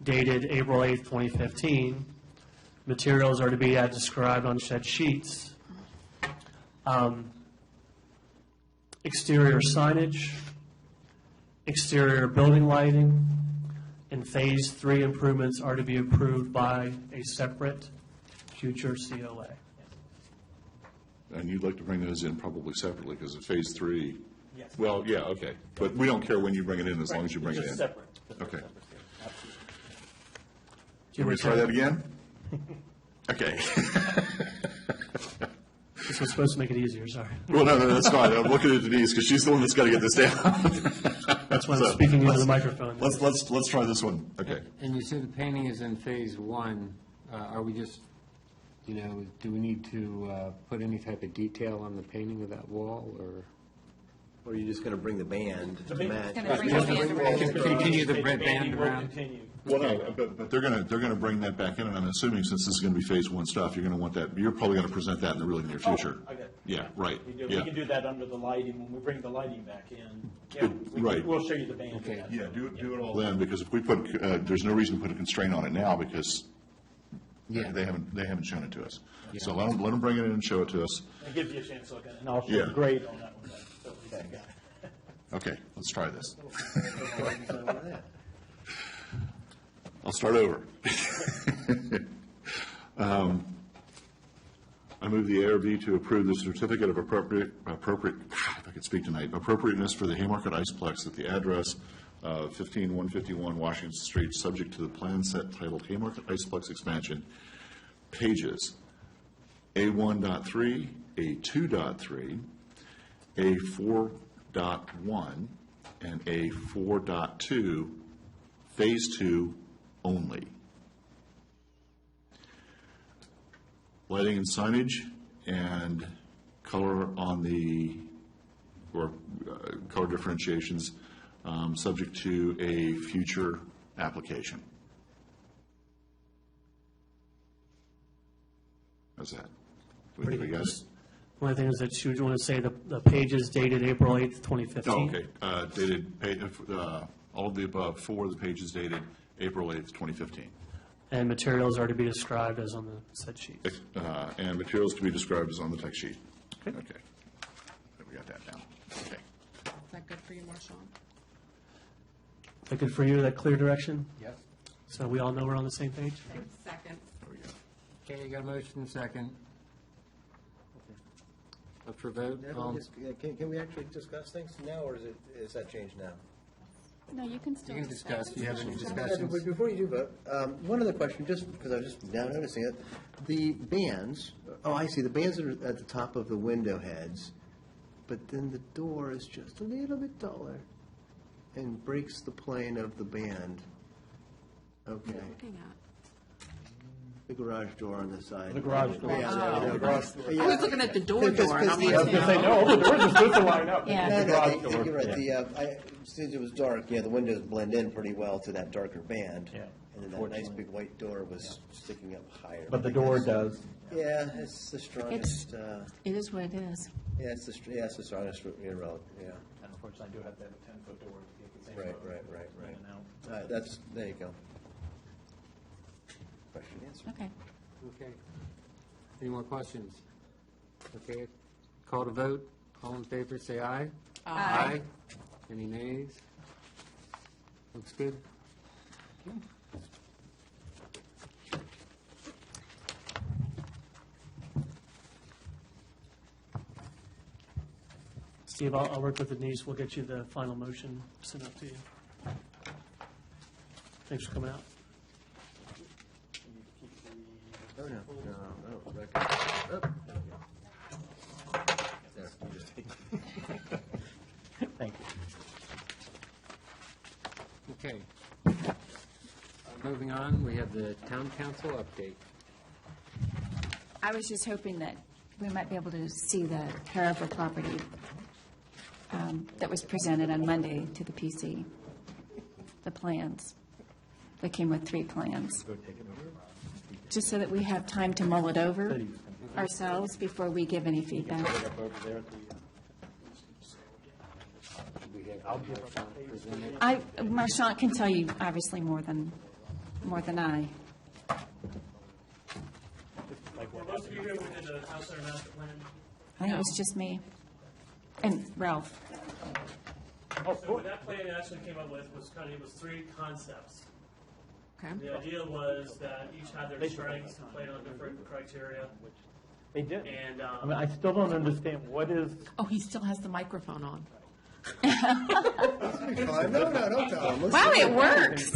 dated April 8th, 2015. Materials are to be as described on shed sheets. Exterior signage, exterior building lighting, and Phase 3 improvements are to be approved by a separate future COA. And you'd like to bring those in probably separately because of phase 3? Yes. Well, yeah, okay. But we don't care when you bring it in as long as you bring it It's in. just separate. Okay. Absolutely. Can we try that again? Okay. This was supposed to make it easier, sorry. Well, no, that's fine. I'm looking at Denise because she's the one that's got to get this down. That's why I'm So, speaking into the microphone. Let's try this one. Okay. And you said the painting is in Phase 1. Are we just You know, do we need to put any type of detail on the painting of that wall, or? Or are you just going to bring the band to match? Gonna bring the band around. Continue the red Banding band will around? continue. Well, no, but they're gonna bring that back in, and I'm assuming since this is gonna be phase one stuff, you're gonna want that, you're probably gonna present that in the really near future. I got it. Yeah, right, We yeah. can do that under the lighting, when we bring the lighting back in. Yeah, Right. we'll show you the band. Okay. Yeah, do it all then, because if we put, there's no reason to put a constraint on it now, because Yeah. they haven't shown it to us. So let them bring it in and show it to us. It gives you a chance to look at it, and I'll show Yeah. the grade on that one. So at least you got it. Okay, let's try this. I'll start over. I move the ARB to approve the certificate of appropriate, if I could speak tonight, appropriateness for the Haymarket Iceplex at the address of 15151 Washington Street, subject to the plan set titled Haymarket Iceplex Expansion, pages A1.3, A2.3, A4.1, and A4.2, Phase 2 only. Lighting and signage and color on the, or color differentiations, subject to a future application. How's that? What do you think, guys? One of the things that you would want to say, the page is dated April 8th, 2015. Oh, okay. All of the above, 4 of the pages dated April 8th, 2015. And materials are to be described as on the set sheet. And materials to be described as on the tech sheet. Okay. Okay. We got that down. Okay. Is that good for you, Marshawn? Is that good for you, that clear direction? Yep. So we all know we're on the same page? Second. There we go. Okay, you got a motion, second. Up for vote? Can we actually discuss things now, or is that changed now? No, you can still You can discuss, do you have any Yeah, discussions? Before you do vote, one other question, just because I was just now noticing it. The bands, I see, the bands are at the top of the window heads, but then the door is just a little bit taller and breaks the plane of the band. Okay. Looking at. The garage door on the side. The garage door. Yeah, Oh. the garage door. I was looking at the door, and I'm Because like, the- I was going to say, no, the doors are supposed to line up. Yeah. No, The no, garage you're door. right. Yeah. Since it was dark, the windows blend in pretty well to that darker band. Yeah, And then that nice big white door was sticking up higher. But the door does. Yeah, it's the strongest, It is what it is. it's the strongest, relative, yeah. And unfortunately, I do have to have a 10-foot door to get the same. Right, flow right. in and out. There you go. Question answered. Okay. Okay. Any more questions? Okay, call to vote. All in favor, say aye. Aye. Any nays? Looks good. Steve, I'll work with Denise. We'll get you the final motion sent out to you. Thanks for coming out. Oh, no. Record. Oh, there we go. There, you just take Thank you. Okay. Moving on, we have the town council update. I was just hoping that we might be able to see the Carver property that was presented on Monday to the PC, the plans. They came with 3 plans. Just so that we have time to mull it over ourselves before we give any feedback. Up over there at the, We have presented. Marchant can tell you obviously more than I. For most of you here, we did the town center master plan. I think it was just me and Ralph. So what that plan actually came up with was it was 3 concepts. Okay. The idea was that each had their strengths and played on different criteria. they did. And, I mean, I still don't understand what is, Oh, he still has the microphone on. No, don't tell them. Wow, it works.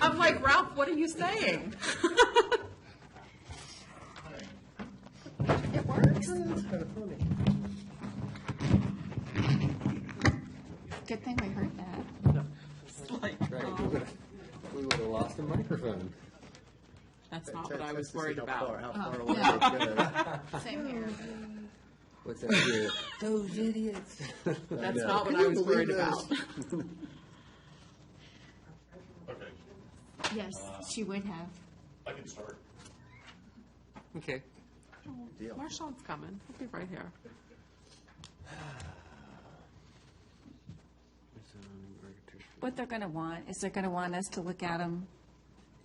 I'm like, Ralph, what are you saying? It works. That's kind of funny. Good thing we heard that. Like, Right, we would have lost the microphone. That's not what I was worried How about. far away it's gonna. Same here. What's that here? Those idiots. That's know. not what Can I you was believe worried this? about. Okay, Yes, she would have. I can start. Okay. Deal. Marshawn's coming. He'll be right here. What they're going to want is they're going to want us to look at them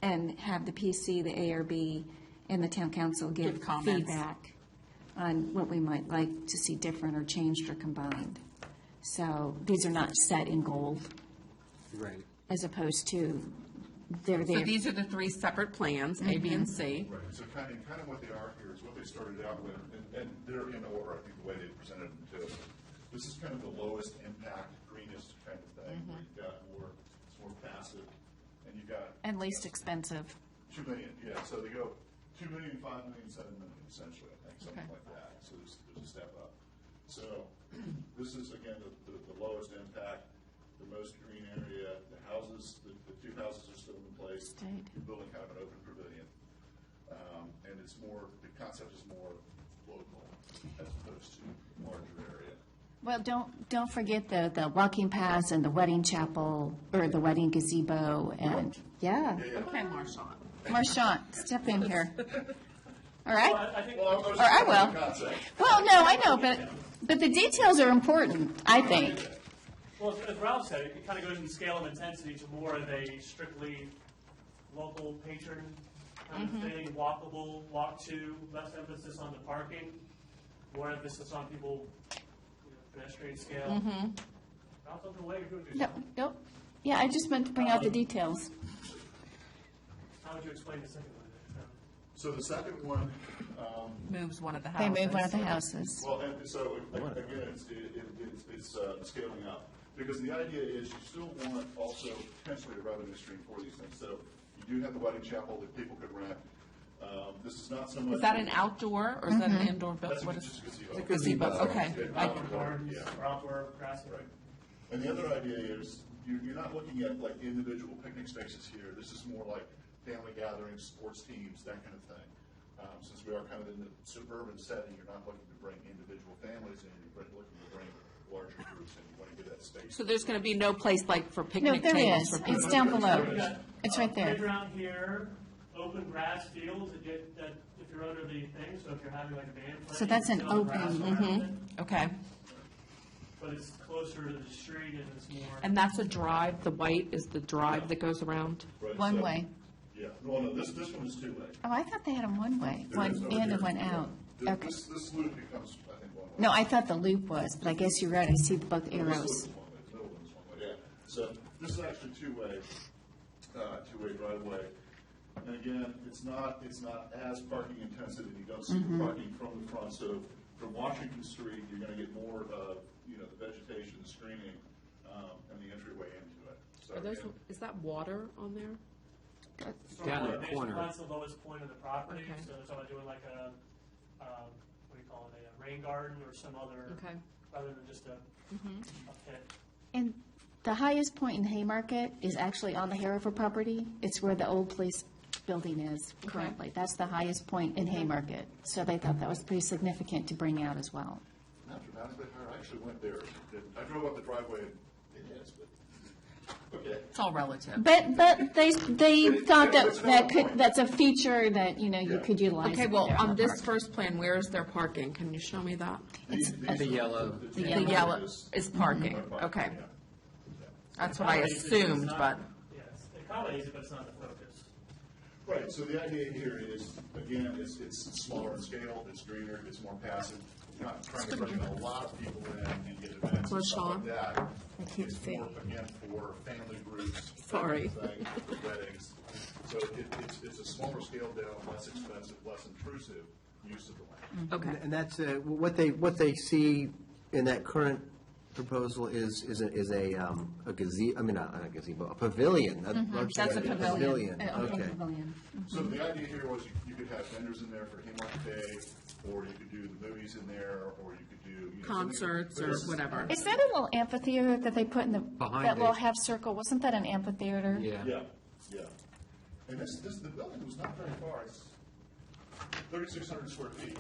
and have the PC, the ARB, and the town council give Give comments. feedback on what we might like to see different or changed or combined. So these are not set in gold, Right. as opposed to they're So there. these are the three separate plans, A, B, and C. Right, so kind of what they are here is what they started out with, and they're in order, I think, the way they presented them too. This is kind of the lowest impact, greenest kind of thing, where you've got more, it's more passive, and you've got And least expensive. 2 million, yeah, so they go 2 million, 5 million, 7 million, essentially, I think, something Okay. like that. So there's a step up. So this is, again, the lowest impact, the most green area, the houses, the 2 houses are still in place. Stayed. You're building kind of an open pavilion. And it's more, the concept is more local as opposed to larger area. Well, don't forget the walking paths and the wedding chapel, or the wedding gazebo, and, yeah. Okay, Marshawn. Marchant, step in here. All right? I think, Well, I was Or I just will. the concept. Well, no, I know, but the details are important, I think. well, as Ralph said, it kind of goes in scale of intensity to more of a strictly local patron kind of thing, walkable, walk to, less emphasis on the parking, more emphasis on people, pedestrian scale. Ralph, something away, you're doing good. No, no, yeah, I just meant to bring out the details. How would you explain the second one? So the second one, Moves one of the They houses. moved one of the houses. well, and so, again, it's scaling up. Because the idea is you still want also potentially a revenue stream for these things. So you do have the wedding chapel that people could rent. This is not so much. Is that an outdoor or is that an indoor That's building? What just is a gazebo. gazebo? Okay. Outdoor, Gardens, yeah. or outdoor grassy. And the other idea is, you're not looking at like individual picnic spaces here. This is more like family gatherings, sports teams, that kind of thing. Since we are kind of in the suburban setting, you're not looking to bring individual families in, you're looking to bring larger groups in. You want to give that space. So there's going to be no place like for No, picnic there tables is. for people? It's down below. It's right there. Playground here, open grass fields that get, that if you're under the thing, so if you're having like a band play. So that's you an can sit on the open, grass around it, Okay. But it's closer to the street and it's more. And that's a drive, the white is the drive that goes around? Right, One so- way. Yeah, well, no, this one is two-way. Oh, I thought they had them one way, There one is over in and here. one out. Yeah. Okay. This loop becomes, I think, one way. No, I thought the loop was, but I guess you're right. I see both This loop arrows. is one way, the middle one is one way, yeah. So this is actually two-way driveway. And again, it's not as parking intensive, and you don't see the parking from the front. So from Washington Street, you're gonna get more of, the vegetation, the screening, and the entryway into it. So Are those, again, is that water on there? Down in the Basically, corner. That's the lowest point of the property, Okay. so it's about doing like what do you call it, a rain garden or some other, Okay. rather than just a pit. And the highest point in Haymarket is actually on the Hereford property. It's where the old police building is currently. That's the highest point in Haymarket. So they thought that was pretty significant to bring out as well. not dramatically higher. I actually went there. I drove up the driveway, and it is, but, okay. It's all relative. But they thought that's a feature that, you could utilize. Okay, if well, they're on this park. first plan, where is their parking? Can you show me that? The yellow. The yellow is parking, okay. That's what I assumed, but, Yes, it accommodates it, but it's not the focus. Right, so the idea here is, again, it's smaller in scale, it's greener, it's more passive. You're not trying to bring a lot of people in and get events and stuff like that. It's more, again, for family groups. that Sorry. kind of thing, for weddings. So it's a smaller scale down, less expensive, less intrusive use of the land. okay. And that's, what they see in that current proposal is a gazebo, I mean, not a gazebo, a pavilion. That's a pavilion. An open Okay. pavilion. So the idea here was you could have vendors in there for Haymarket Day, or you could do the movies in there, or you could do. something- Concerts or whatever. Is that a little amphitheater that they put in Behind that little it. half circle? Wasn't that an amphitheater? Yeah. Yeah, yeah. And the building was not very far. It's 3,600 square feet.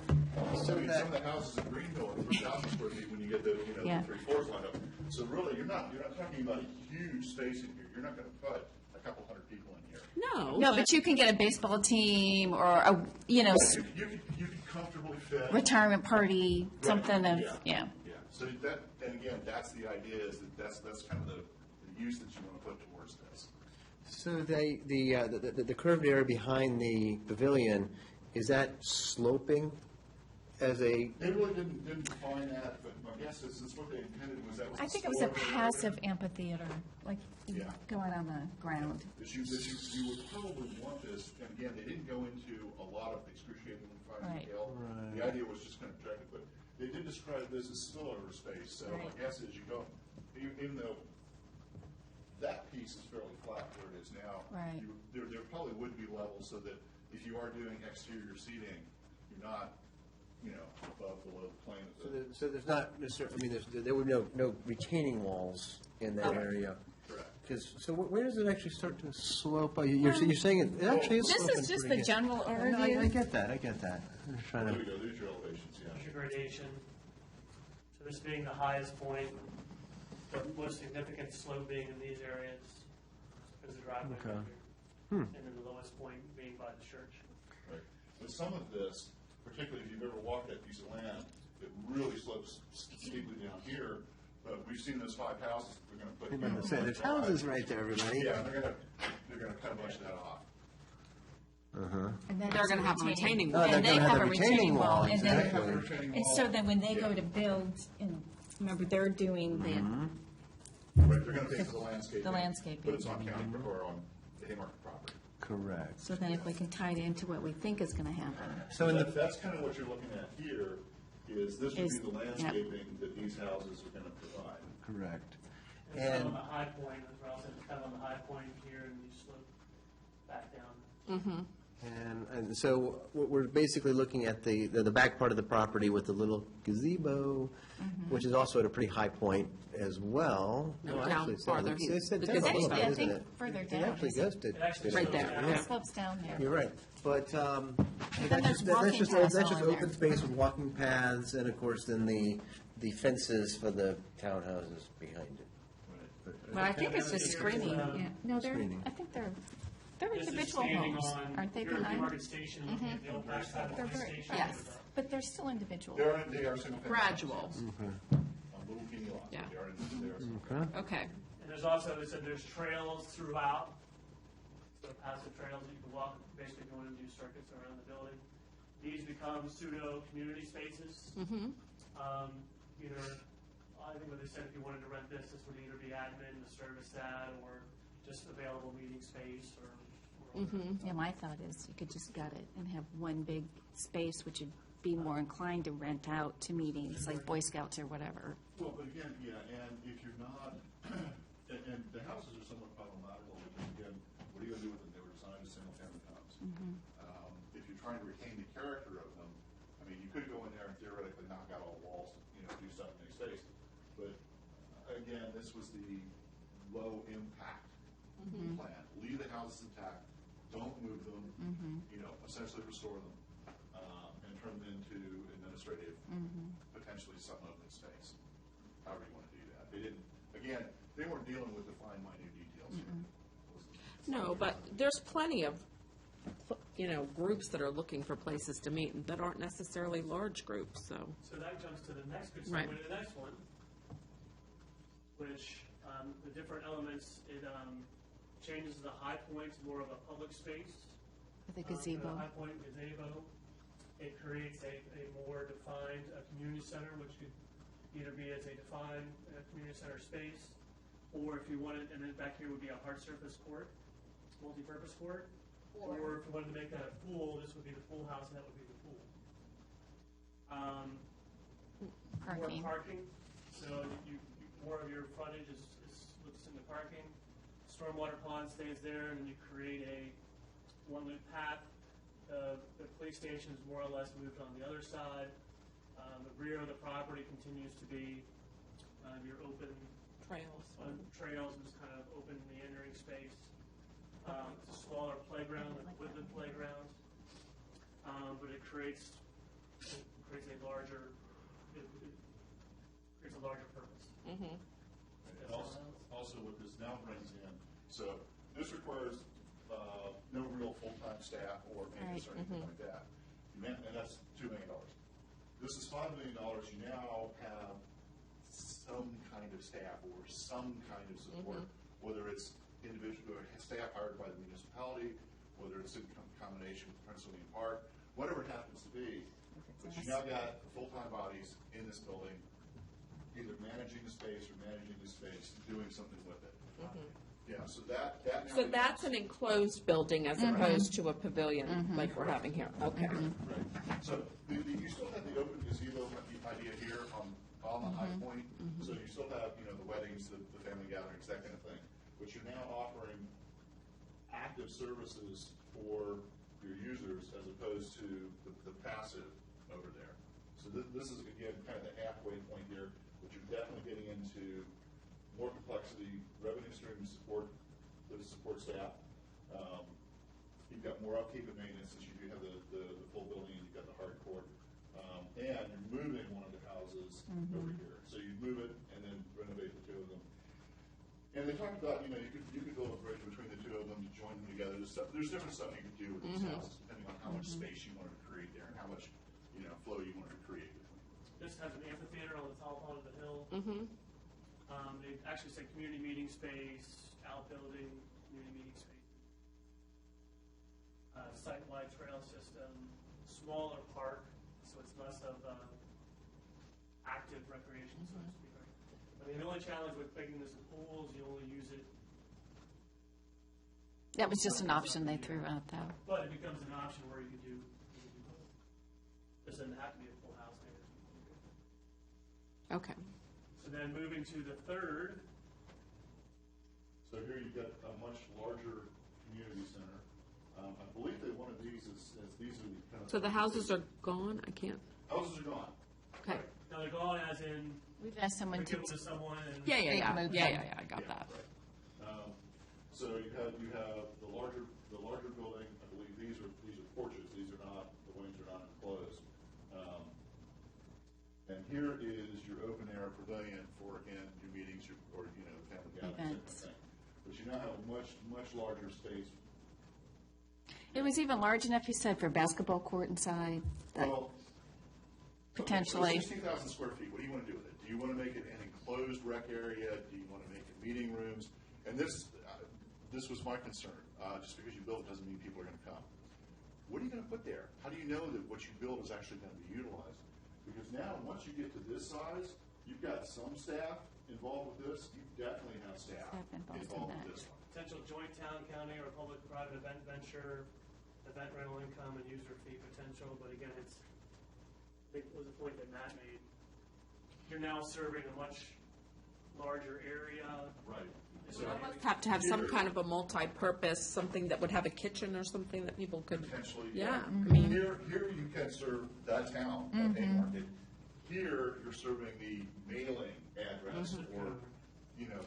So I mean, that- some of the houses in Greenville are 3,000 square feet when you get the, Yeah. the 3 floors lined up. So really, you're not talking about a huge space in here. You're not going to put a couple hundred people in here. No, but you can get a baseball team or a, You could comfortably fit. retirement party, something of, Right, yeah. Yeah, so that, and again, that's the idea, is that that's kind of the use that you want to put towards this. So the curved area behind the pavilion, is that sloping as a, They really didn't define that, but my guess is what they intended was that was. I think it was a passive amphitheater, like Yeah. going on the ground. You would probably want this, and again, they didn't go into a lot of excruciatingly fine Right. detail. The idea was just kind of objective, but they did describe this as spillover space, so my Right. guess is you go, even though that piece is fairly flat where it is now. Right. There probably would be levels so that if you are doing exterior seating, you're not, above, below the plane of the. so there's not necessarily, I mean, there were no retaining walls in that area? Correct. So where does it actually start to slope? You're saying it actually is This sloping is just pretty the good. general No, I overview. get that. I'm just trying There to, we go, there's your elevations, There's yeah. your gradation. So this being the highest point, the most significant slope being in these areas is the driveway right Okay. here. And then the lowest point being by the church. Right. But some of this, particularly if you've ever walked that piece of land, it really slopes steeply down here. But we've seen those 5 houses that we're going to put. I'm about to say, there's houses right there, everybody. Yeah, they're going to cut a bunch of that off. And then They're it's gonna have a retaining wall. Oh, they're And they gonna have have a a retaining wall, and then- exactly. And so then when they go to build, remember, they're doing the, Right, they're going to pay for the landscaping. The landscaping. But it's on county or on the Haymarket property. Correct. so then if we can tie it into what we think is going to happen. So in the, That's kind of what you're looking at here, is this would Is- be the yeah. landscaping that these houses are going to provide. correct. And some And, on the high point, as Ralph said, it's kind of on the high point here, and you slope back down. and so we're basically looking at the back part of the property with the little gazebo, which is also at a pretty high point as well. No, Well, down actually, it's farther. It's The down a little gazebo. bit, I isn't think it? further It down. actually goes to. It actually Right there, slopes yeah. It slopes down there. You're right, but then that's there's just, walking paths that's just all in open there. space with walking paths, and of course, then the fences for the townhouses behind it. But I think it's just screening, yeah. No, Screening. I think they're This is individual standing homes, on aren't they, here at behind? Haymarket Station, looking at the old backside of the police station. Yes, but they're still individual. They are single family. Gradual. On little teeny lots. Yeah. They are single Okay. And there's also, they said there's trails throughout, so passive trails that you can walk, basically go in and do circuits around the building. These become pseudo community spaces. Either, I think what they said, if you wanted to rent this would either be admin to service that, or just available meeting space, or. Yeah, my thought is you could just gut it and have one big space, which would be more inclined to rent out to meetings, like Boy Scouts or whatever. Well, but again, yeah, and if you're not, and the houses are somewhat problematical, because again, what are you going to do with them? They were designed as single-family homes. If you're trying to retain the character of them, I mean, you could go in there and theoretically knock out all the walls, do stuff in their space. But again, this was the low-impact plan. Leave the houses intact, don't move them, essentially restore them, and turn them into administrative, potentially some open space, however you want to do that. They didn't, again, they weren't dealing with the fine, minute details here. No, but there's plenty of, groups that are looking for places to meet that aren't necessarily large groups, so. So that jumps to the next good Right. segue to the next one, which, the different elements, it, changes the high point to more of a public space. With a To gazebo. the High Point gazebo. It creates a more defined community center, which could either be as a defined community center space, or if you wanted, and then back here would be a hard surface court, multi-purpose court, or if you wanted to make that a pool, this would be the pool house, and that would be the pool. Parking. More parking, so more of your frontage looks into parking. Stormwater pond stays there, and then you create a one-loop path. The police station is more or less moved on the other side. The rear of the property continues to be your open Trails. trails and just kind of open meandering space. It's a smaller playground, like a woodland playground, but it creates a larger, it creates a larger purpose. And also what this now brings in, so this requires no real full-time staff or maintenance or anything like that. And that's $2 million. This is $5 million. You now have some kind of staff or some kind of support, whether it's individual or staff hired by the municipality, whether it's in combination with Prince William Park, whatever it happens to be. But you now got full-time bodies in this building, either managing the space or managing the space, doing something with it. Yeah, so that now. So that's an enclosed building as opposed to a pavilion like we're having here. Okay. Right. So you still have the open gazebo idea here on the high point. So you still have, the weddings, the family gatherings, that kind of thing. But you're now offering active services for your users as opposed to the passive over there. So this is, again, kind of the halfway point here, but you're definitely getting into more complexity, revenue stream support, the support staff. You've got more upkeep and maintenance since you do have the full building and you've got the hardcore. And you're moving one of the houses over here. So you move it and then renovate the two of them. And they talked about, you could build a bridge between the two of them to join them together. There's different stuff you could do with these houses depending on how much space you wanted to create there and how much, flow you wanted to create between them. This has an amphitheater on the top part of the hill. They actually say community meeting space, outbuilding, community meeting space, site-wide trail system, smaller park, so it's less of active recreation, so to speak. Right? I mean, the only challenge with making this in pools, you only use it. That was just an option they threw out, though. But it becomes an option where you could do both. This doesn't have to be a full house there. Okay. So then moving to the third. So here you've got a much larger community center. I believe that one of these is these are the kind of. So the houses are gone? I can't. Houses are gone. Okay. Now they're gone as in We've asked someone they to, give them to someone and. Yeah. moved I them. got that. Right. So you have the larger building. I believe these are porches. These are not, the wings are not enclosed. And here is your open air pavilion for, again, your meetings, or family gatherings, that kind of Events. thing. But you now have a much larger space. It was even large enough, you said, for basketball court inside. that- Well, potentially. 16,000 square feet, what do you want to do with it? Do you want to make it an enclosed rec area? Do you want to make it meeting rooms? And this was my concern. Just because you build it doesn't mean people are going to come. What are you going to put there? How do you know that what you build is actually going to be utilized? Because now, once you get to this size, you've got some staff involved with this. You definitely have staff Staff involved in involved that. with this one. Potential joint town, county, or public-private event venture, event rental income and user fee potential, but again, I think it was a point that Matt made. You're now serving a much larger area. Right. So So Have to have some kind of a multi-purpose, something that would have a kitchen or something that people could. potentially, Yeah. I mean, here you can serve that town, that Haymarket. Here, you're serving the mailing address or,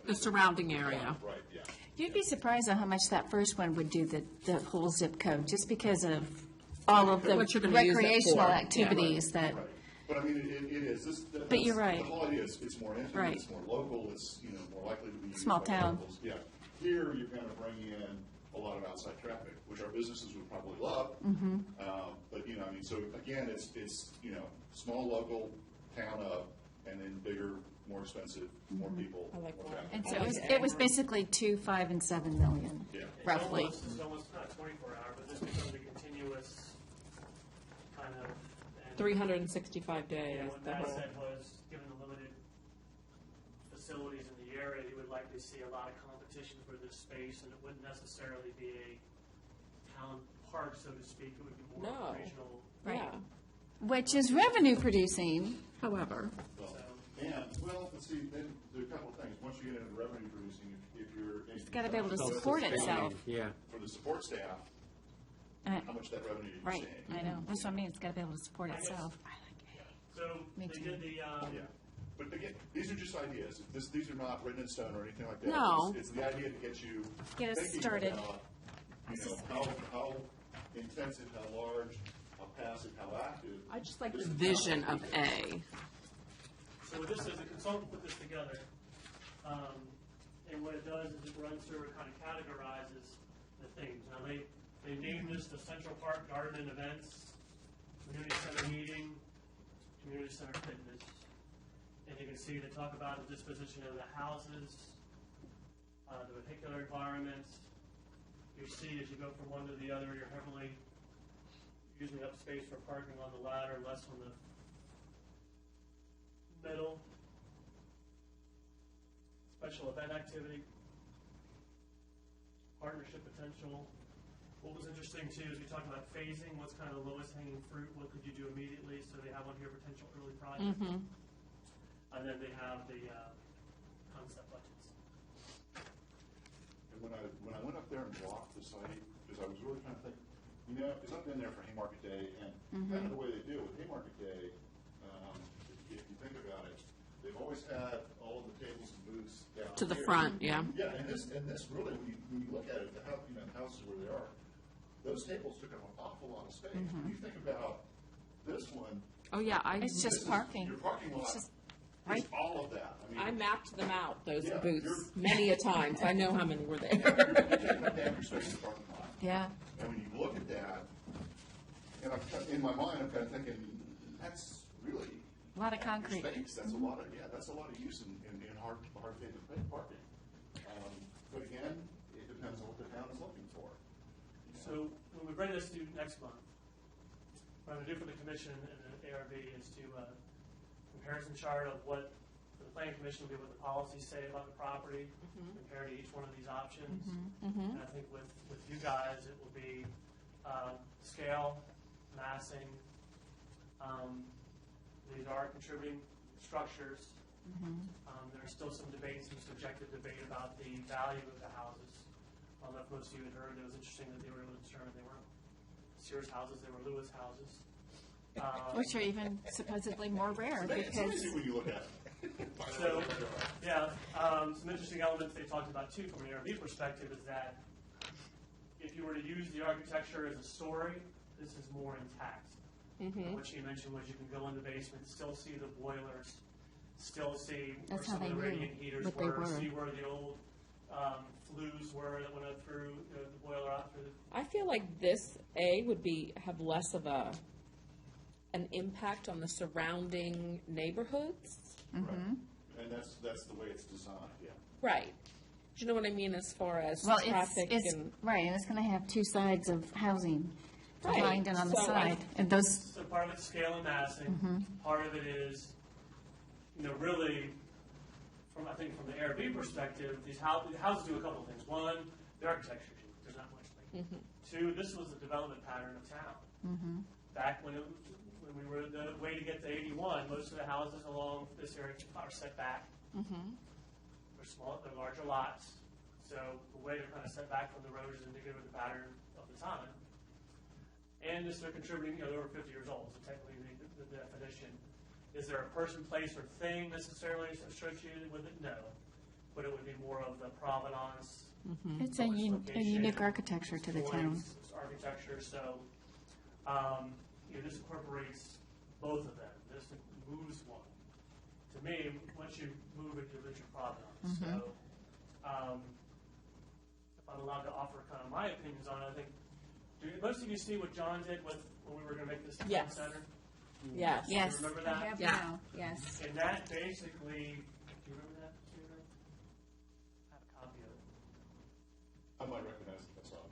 The surrounding area. Right, yeah. You'd be surprised at how much that first one would do, the whole zip code, just because of all of the What you're gonna use it recreational for. activities that, Right. But I mean, it is, But you're right. The whole idea is, it's more intimate, Right. it's more local, it's, more likely to be used Small by town. locals. Yeah. Here, you're gonna bring in a lot of outside traffic, which our businesses would probably love. Mm-hmm. But, so again, it's, small local town up, and then bigger, more expensive, more people, I like more that. traffic. and so it was basically 2, 5, and 7 million, Yeah. roughly. It's almost not 24 hour, but this becomes a continuous kind of. and- 365 days. Yeah, what the Matt whole- said was, given the limited facilities in the area, he would likely see a lot of competition for this space, and it wouldn't necessarily be a town park, so to speak. It would be more No. regional. Yeah. Which is revenue producing. However, Well, let's see, then there are a couple of things. Once you get into revenue producing, if you're. It's got to be able to support itself. Yeah. For the support staff, Uh, how much that revenue you're Right, seeing. I know. That's what I mean. It's got to be able to support I guess- itself. So Me they too. did the, Yeah, but again, these are just ideas. These are not written in stone or anything like that. No. It's the idea to get you Get us thinking started. about how intensive, how large, how passive, how active. I just like the This is vision not- of A. So what this is, the consultant put this together, and what it does is it runs through and kind of categorizes the things. Now, they named this the Central Park Garden and Events, Community Center Meeting, Community Center Fitness. And you can see they talk about the disposition of the houses, the vehicular environments. You see as you go from one to the other, you're heavily using up space for parking on the ladder, less on the middle. Special event activity, partnership potential. What was interesting too is we talked about phasing, what's kind of the lowest hanging fruit, what could you do immediately, so they have on here potential early projects. And then they have the concept budgets. And when I went up there and walked the site, because I was really trying to think, because I've been there for Haymarket Day, and kind of the way they do with Haymarket Day, if you think about it, they've always had all of the tables and booths down To the here. front, yeah. Yeah, and this really, when you look at it, the house, houses where they are, those tables took up an awful lot of space. When you think about this one, Oh, yeah, It's just this is parking. your parking lot. It's just- It's all of that. I mapped them out, those Yeah, booths, many a times. I know how many were there. you're taking up damn space in the parking lot. Yeah. And when you look at that, and in my mind, I'm kind of thinking, that's really A lot of concrete. space. That's a lot of use in hard pavement parking. But again, it depends on what the town is looking for. So when we bring this to next month, what I'm going to do for the commission and the ARB is to comparison chart of what, for the planning commission, will be what the policies say about the property, compare to each one of these options. And I think with you guys, it will be scale, massing. These are contributing structures. There's still some debate, some subjective debate about the value of the houses. I don't know if most of you had heard, it was interesting that they were able to determine they weren't Sears houses, they were Lewis houses. Which are even supposedly more rare It's because, amazing when you look at it. So, yeah, some interesting elements they talked about too from an ARB perspective is that if you were to use the architecture as a story, this is more intact. What she mentioned was you can go in the basement, still see the boilers, still see where That's how some of the they knew radiant heaters what they were, were. see where the old flues were that went up through the boiler out through the. I feel like this A would have less of an impact on the surrounding neighborhoods. Right. And that's the way it's designed, yeah. Right. Do you know what I mean as far as well, traffic it's, and? right, and it's going to have two sides of housing, Right. behind and on the So side. And those, So part of it's scale and massing. Part of it is, really, I think from the ARB perspective, the houses do a couple of things. One, the architecture, there's not much like it. Two, this was the development pattern of town. Back when we were the way to get to 81, most of the houses along this area are set back. They're small, they're larger lots. So the way they're kind of set back from the road is indicative of the pattern of the time. And this, they're contributing, they're over 50 years old, so technically the definition. Is there a person, place, or thing necessarily associated with it? No. But it would be more of the provenance. it's a unique architecture to the town. Architecture, so, this incorporates both of them. This moves one. To me, once you move it, you lose your provenance. So, if I'm allowed to offer kind of my opinions on it, I think, do most of you see what John did when we were going to make this town Yes. center? Yes. Yes, Remember I that? have Yeah. now, yes. And that basically, do you remember that, Peter? I have a copy of it. I might recognize it, that's all.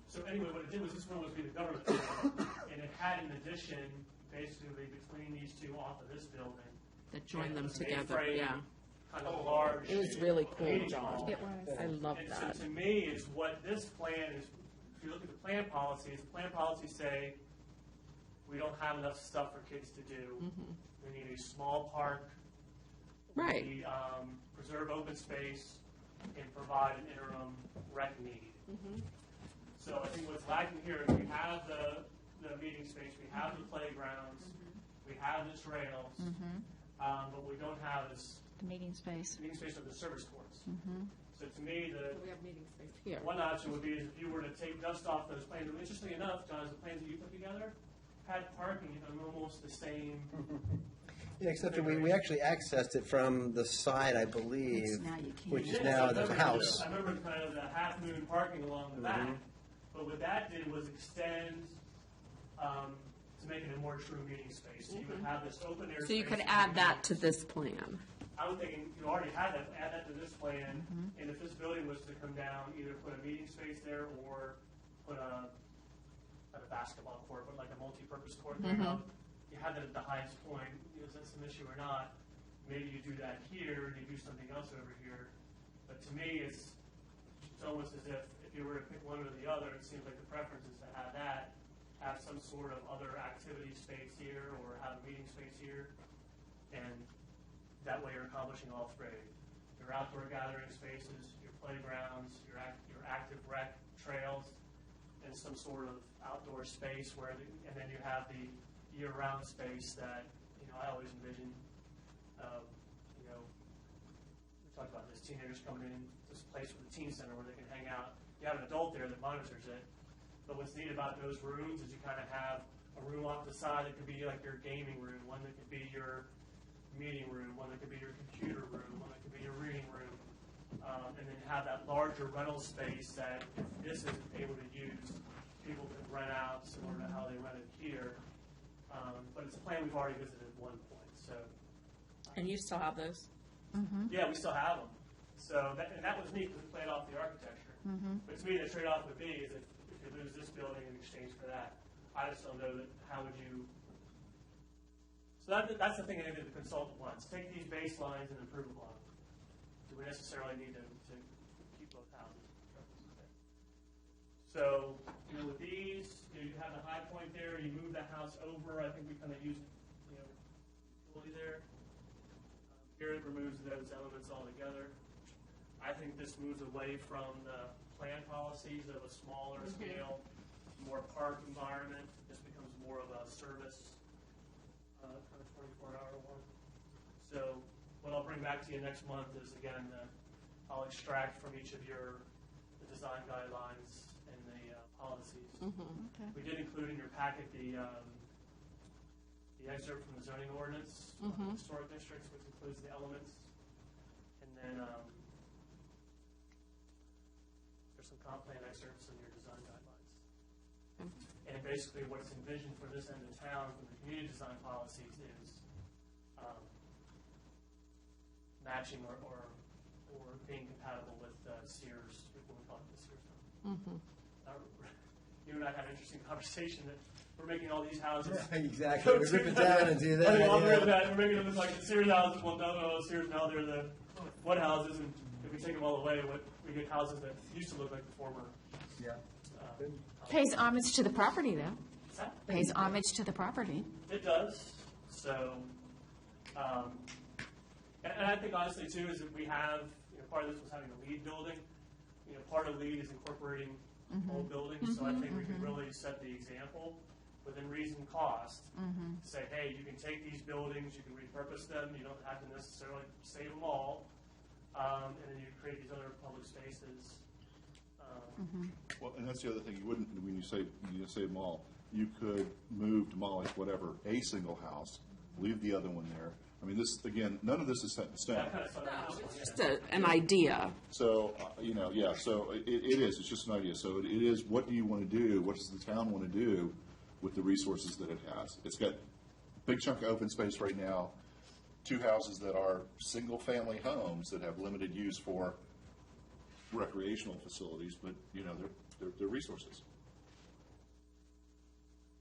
So anyway, what it did was this one was be the government building, and it had an addition basically between these two off of this building. That join And it them was an together, A-frame, yeah. Kind of large. It was really cool, meeting John. hall. It was. I love And that. so to me, is what this plan is, if you look at the plan policies say, we don't have enough stuff for kids to do. We need a small park. Right. We preserve open space and provide an interim rec need. So I think what's lacking here is we have the meeting space, we have the playgrounds, we have the trails, but we don't have is meeting space. Meeting space are the service courts. So to me, We have meeting space here. one option would be is if you were to take dust off those plans. And interestingly enough, John, the plans that you put together had parking on almost the same. Yeah, except that we actually accessed it from the side, I believe, Which now you can't. which is Yes, now I the remember house. I remember kind of the half moon parking along the back. But what that did was extend to make it a more true meeting space. So you would have this open air. So you space could add that to this plan. I was thinking, you already had that, add that to this plan, and if this building was to come down, either put a meeting space there or put not a basketball court, but like a multi-purpose court there. You had that at the highest point, is that some issue or not? Maybe you do that here, and you do something else over here. But to me, it's almost as if you were to pick one or the other, it seems like the preference is to have that, have some sort of other activity space here, or have a meeting space here, and that way you're accomplishing all three. Your outdoor gathering spaces, your playgrounds, your active rec trails, and some sort of outdoor space and then you have the year-round space that, I always envision, we talked about this, teenagers coming in, this place with a teen center where they can hang out. You have an adult there that monitors it, but what's neat about those rooms is you kind of have a room off the side that could be like your gaming room, one that could be your meeting room, one that could be your computer room, one that could be your reading room, and then have that larger rental space that if this isn't able to use, people can rent out similar to how they rented here. But it's a plan we've already visited at one point, so. And you still have those? Yeah, we still have them. So, that was neat because we played off the architecture. But to me, the trade-off would be is if you lose this building in exchange for that, I just don't know that, how would you. So that's the thing I think that the consultant wants. Take these baselines and improve upon them. Do we necessarily need to keep both houses? So, with these, you have the high point there, you move the house over. I think we kind of used, fully there. Here it removes those elements altogether. I think this moves away from the plan policies of a smaller scale, more park environment. This becomes more of a service, kind of 24-hour one. So what I'll bring back to you next month is, again, I'll extract from each of the design guidelines and the policies. Okay. We did include in your packet the excerpt from the zoning ordinance, historic districts, which includes the elements. And then there's some comp plan excerpts in your design guidelines. And basically what's envisioned for this end of town from the community design policies is matching or being compatible with Sears, what we call it the Sears zone. You and I had an interesting conversation that we're making all these houses. Exactly. We rip it down and do that. We're making them look like the Sears houses. Well, no, Sears now they're the what houses, and if we take them all away, we get houses that used to look like the former. Yeah. Pays homage to the property, though. Pays homage to the property. It does. So, and I think honestly too is that we have part of this was having a LEED building. Part of LEED is incorporating old buildings, so I think we can really set the example within reason cost. Say, hey, you can take these buildings, you can repurpose them. You don't have to necessarily save them all, and then you create these other public spaces. Well, and that's the other thing, you wouldn't, when you say mall, you could demolish whatever, a single house, leave the other one there. I mean, this, again, none of this is set in stone. That kind of stuff. No, it's just an idea. So, so it is, it's just an idea. So it is, what do you want to do? What does the town want to do with the resources that it has? It's got a big chunk of open space right now, 2 houses that are single-family homes that have limited use for recreational facilities, but, they're resources.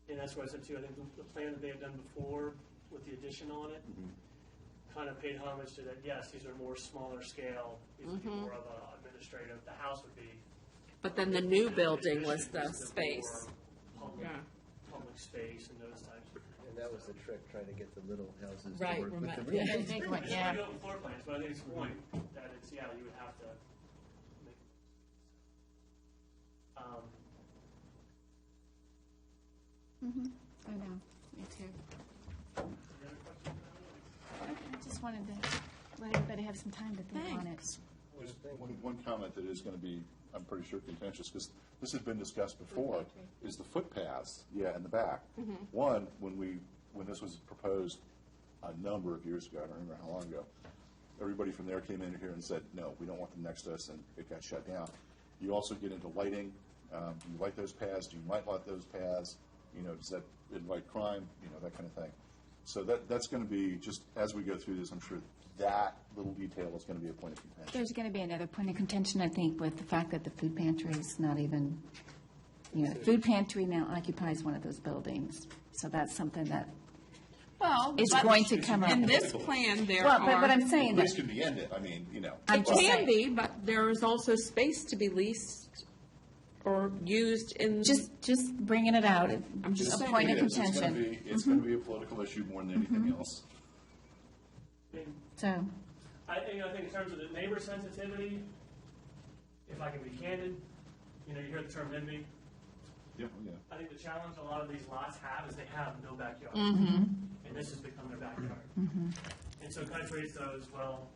And that's what I said too. I think the plan that they had done before with the addition on it kind of paid homage to that. Yes, these are more smaller scale. These would be more of a administrative. The house would be. But then the new building was the Addition is space. more Yeah. Public space and those types of things. And that was the trick, trying to get the little houses to Right, work with the remember. real. The big one, We yeah. do it with floor plans, but I think it's the point that it's, you would have to make. I know, me too. Any other questions? Okay, I just wanted to let everybody have some time to think on it. Just one comment that is going to be, I'm pretty sure contentious, because this has been discussed before, is the footpaths, in the back. One, when this was proposed a number of years ago, I don't remember how long ago, everybody from there came in here and said, no, we don't want them next to us, and it got shut down. You also get into lighting. Do you like those paths? Do you not like those paths? Does that invite crime? That kind of thing. So that's going to be, just as we go through this, I'm sure that little detail is going to be a point of contention. There's going to be another point of contention, I think, with the fact that the food pantry is not even, the food pantry now occupies one of those buildings. So that's something that Well, is but going to come up. in this plan, there Well, but what are, I'm saying, This that could be ended, I'm it just can saying, be, but there is also space to be leased or used in. just bringing it out, I'm just a saying. point of It is. contention. It's going to be a political issue more than anything else. I mean, So, I think in terms of the neighbor sensitivity, if I can be candid, you hear the term NIMBY. Yeah. I think the challenge a lot of these lots have is they have no backyard. And this has become their backyard. And so it kind of creates those, well,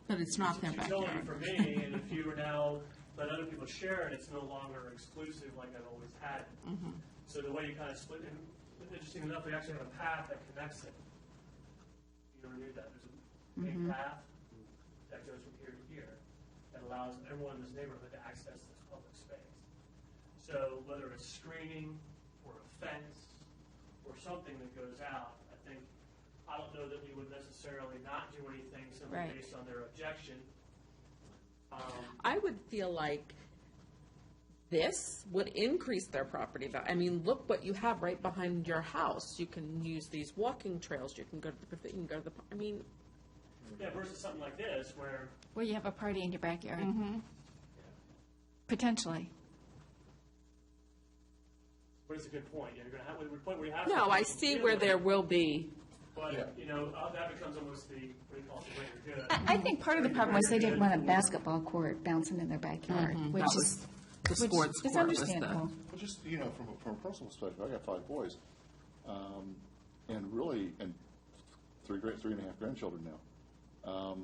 But it's not their it's utility backyard. for me, and if you are now let other people share it, it's no longer exclusive like I've always had it. So the way you kind of split, and interesting enough, we actually have a path that connects it. You never knew that. There's a big path that goes from here to here that allows everyone in this neighborhood to access this public space. So whether it's screening or a fence or something that goes out, I don't know that we would necessarily not do anything simply Right. based on their objection. I would feel like this would increase their property value. I mean, look what you have right behind your house. You can use these walking trails. You can go to the, you can go to the, I mean, Yeah, versus something like this where, where you have a party in your backyard. Potentially. but it's a good point. You're going to have, the point where you have. no, something I you can see deal where with, there will be. But, that becomes almost the, what do you call it, the greater good. I think part of the problem was they didn't want a basketball court bouncing in their backyard, which That is, The which sports is court was the. understandable. Well, just, from a personal perspective, I got 5 boys, and really, and 3.5 grandchildren now.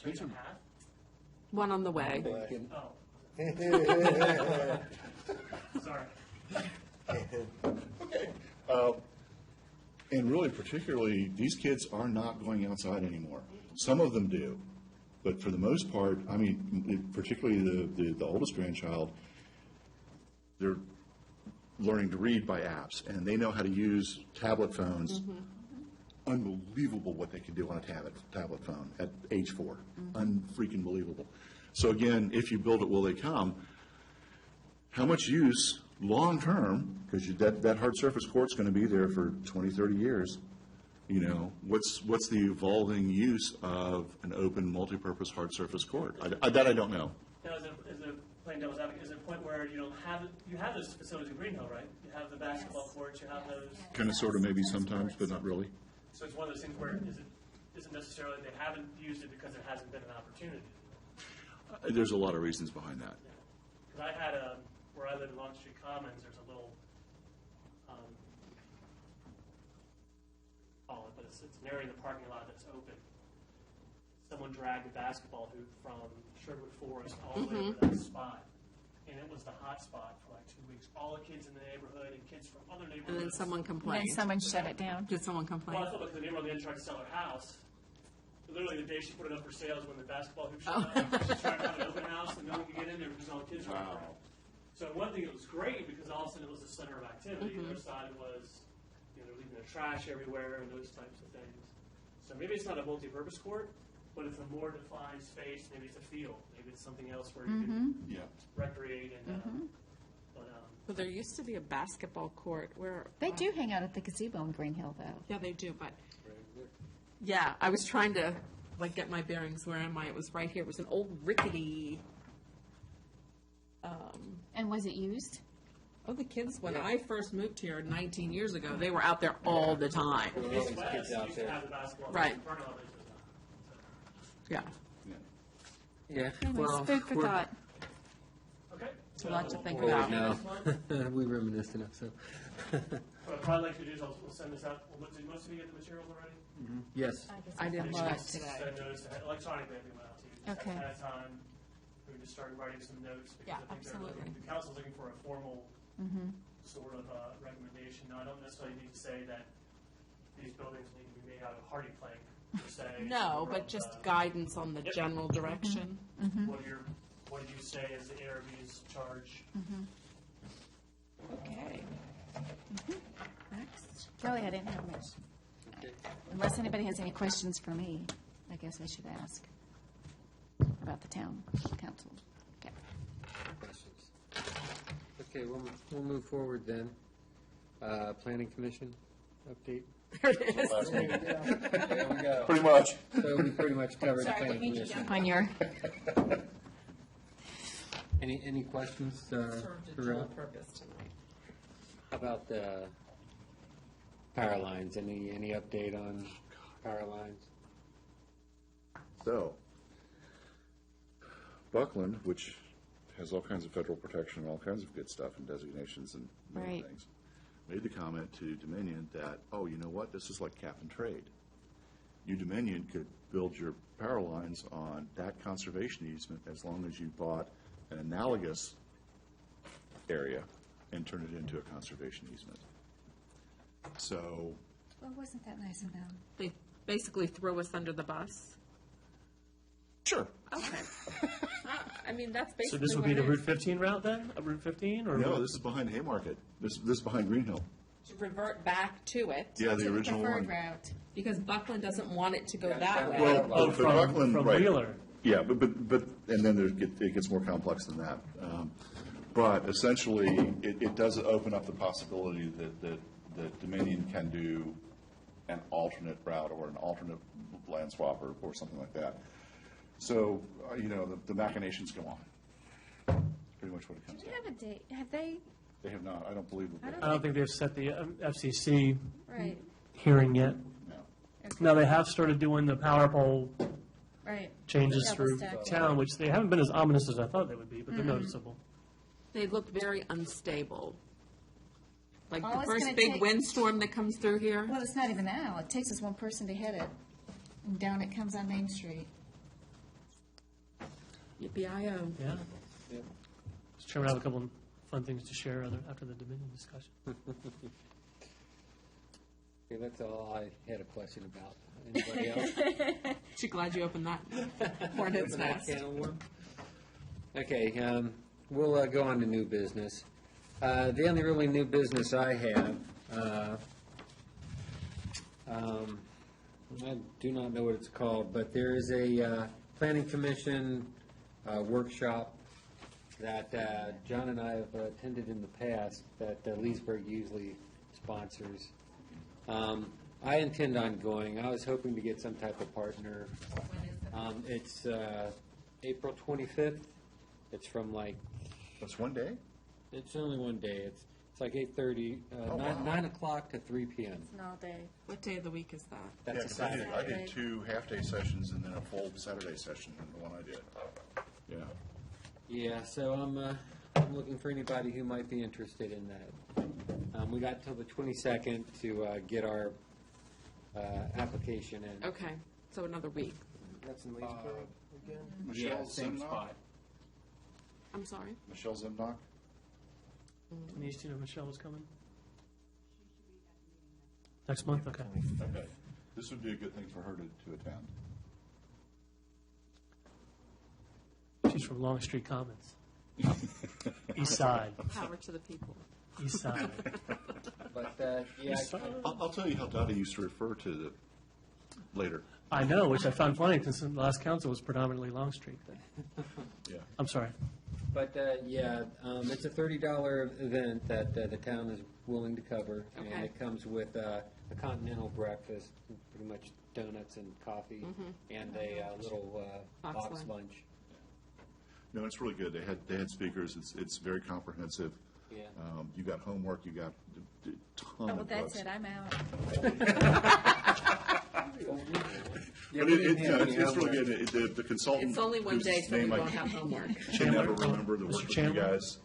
Kids are, Half? One on the way. Oh. Sorry. and really particularly, these kids are not going outside anymore. Some of them do, but for the most part, particularly the oldest grandchild, they're learning to read by apps, and they know how to use tablet phones. Unbelievable what they can do on a tablet phone at age 4. Unfreaking believable. So again, if you build it, will they come? How much use long-term, because that hard surface court's going to be there for 20, 30 years, what's the evolving use of an open, multi-purpose hard surface court? That I don't know. Now, as a plain devil's advocate, is it a point where you have those facilities in Green Hill, right? You have the basketball courts, you have those. Kind of, sort of, maybe sometimes, but not really. So it's one of those things where isn't necessarily they haven't used it because there hasn't been an opportunity. There's a lot of reasons behind that. Because I had where I live in Long Street Commons, there's a little, but it's an area in the parking lot that's open. Someone dragged a basketball hoop from Sherwood Forest all the way over that spot. And it was the hot spot for like 2 weeks. All the kids in the neighborhood and kids from other And neighborhoods. then someone And complained. someone shut it down. Did someone Well, complain? I thought like the neighbor on the end tried to sell her house. Literally the day she put it up for sale is when the basketball hoop showed up. She tried to have an open house and no one could get in there because all the kids were around. So one thing, it was great because all of a sudden it was the center of activity. The other side was, they're leaving their trash everywhere and those types of things. So maybe it's not a multi-purpose court, but it's a more defined space. Maybe it's a field. Maybe it's something else where you can Yeah. recreate and. But there used to be a basketball court where. They do hang out at the gazebo in Green Hill, though. Yeah, they do, but. Yeah, I was trying to get my bearings. Where am I? It was right here. It was an old rickety. And was it used? Oh, the kids, when I first moved here 19 years ago, they were out there all the time. East West used to have the basketball. Right. Parking lot, but it does not. Yeah. Yeah. Anyways, food for thought. Okay. It's a lot to think So, about. No, we reminisced enough, so. What I'd probably like to do is we'll send this out. Did most of you get the materials already? Yes. I didn't Just look send today. notice, electronically, everything went out to you. Just Okay. Ahead of time, we just started writing some notes. because Yeah, I think they're absolutely. looking- The council's looking for a formal sort of recommendation. Now, I don't necessarily need to say that these buildings need to be made out of hardy plank, per se. No, or but of, just guidance on the Yep. general direction. What do you say is the ARB's charge? Okay. Next. Really, I didn't have much. Unless anybody has any questions for me, I guess I should ask about the town council. Okay. Questions? Okay, we'll move forward then. Planning Commission update. Last meeting. There we go. Pretty much. So we pretty much covered the Planning Commission. On your, Any questions Served a dual throughout? purpose tonight. How about the power lines? Any update on power lines? So, Buckland, which has all kinds of federal protection and all kinds of good stuff and designations and many Right. things, made the comment to Dominion that, oh, you know what, this is like cap and trade. You, Dominion, could build your power lines on that conservation easement as long as you bought an analogous area and turned it into a conservation easement. So, well, wasn't that nice of them? They basically threw us under the bus. sure. Okay. I mean, that's So basically this would what be the it Route is. 15 route then? Route 15 or? No, this is behind Haymarket. This is behind Green Hill. To revert back to it, Yeah, the original Preferred one. route. because Buckland doesn't want it to go that way. Well, Oh, for Buckland, from right. Wheeler. Yeah, but, and then it gets more complex than that. But essentially, it does open up the possibility that Dominion can do an alternate route or an alternate land swap or something like that. So, the machinations go on. That's pretty much what it comes Do we down have a date? Have they? They have not, I don't believe that they I don't think they've set the FCC Right, hearing yet. have. Now, they have started doing the power pole right. changes Double through stack. town, which they haven't been as ominous as I thought they would be, but they're Mm-hmm. noticeable. They look very unstable. Like All the it's first gonna big take- windstorm that comes through here. Well, it's not even that. All it takes is one person to hit it, and down it comes on Main Street. Yippee-i-o. Yeah. Mr. Chairman, I have a couple of fun things to share after the Dominion discussion. Okay, that's all I had a question about. Anybody else? She glad you opened that hornet's Open that nest. can of worms? Okay, we'll go on to new business. The only really new business I have, I do not know what it's called, but there is a planning commission workshop that John and I have attended in the past that Leesburg usually sponsors. I intend on going. I was hoping to get some type of partner. It's April 25th. It's from like, That's one day? it's only one day. It's like 8:30, 9 o'clock to 3 p.m. An all day. What day of the week is that? That's Yeah, a 'cause Saturday. I did 2 half-day sessions and then a full Saturday session in the one I did. Yeah. Yeah, so I'm looking for anybody who might be interested in that. We got till the 22nd to get our application in. Okay, so another week. That's in Leesburg again? Michelle Same Zimnock? spot. I'm sorry. Michelle Zimnock? Denise, do you know Michelle was coming? Next month? Okay. Okay. This would be a good thing for her to attend. She's from Long Street Commons. East Side, Power to the people. East Side. But, yeah, I'll tell you how Dottie used to refer to the later. I know, which I found funny since the last council was predominantly Long Street. But Yeah. I'm sorry. But, it's a $30 event that the town is willing to cover. And Okay. it comes with a continental breakfast, pretty much donuts and coffee, and a little Box box lunch. lunch. No, it's really good. They had speakers. It's very comprehensive. Yeah. You got homework. You got a ton Oh, well, of that's books. it. I'm out. Yeah, But we didn't have any it's really homework. good. The consultant. It's only one whose day, so we name I won't have homework. can never remember the work with you Chandler? guys.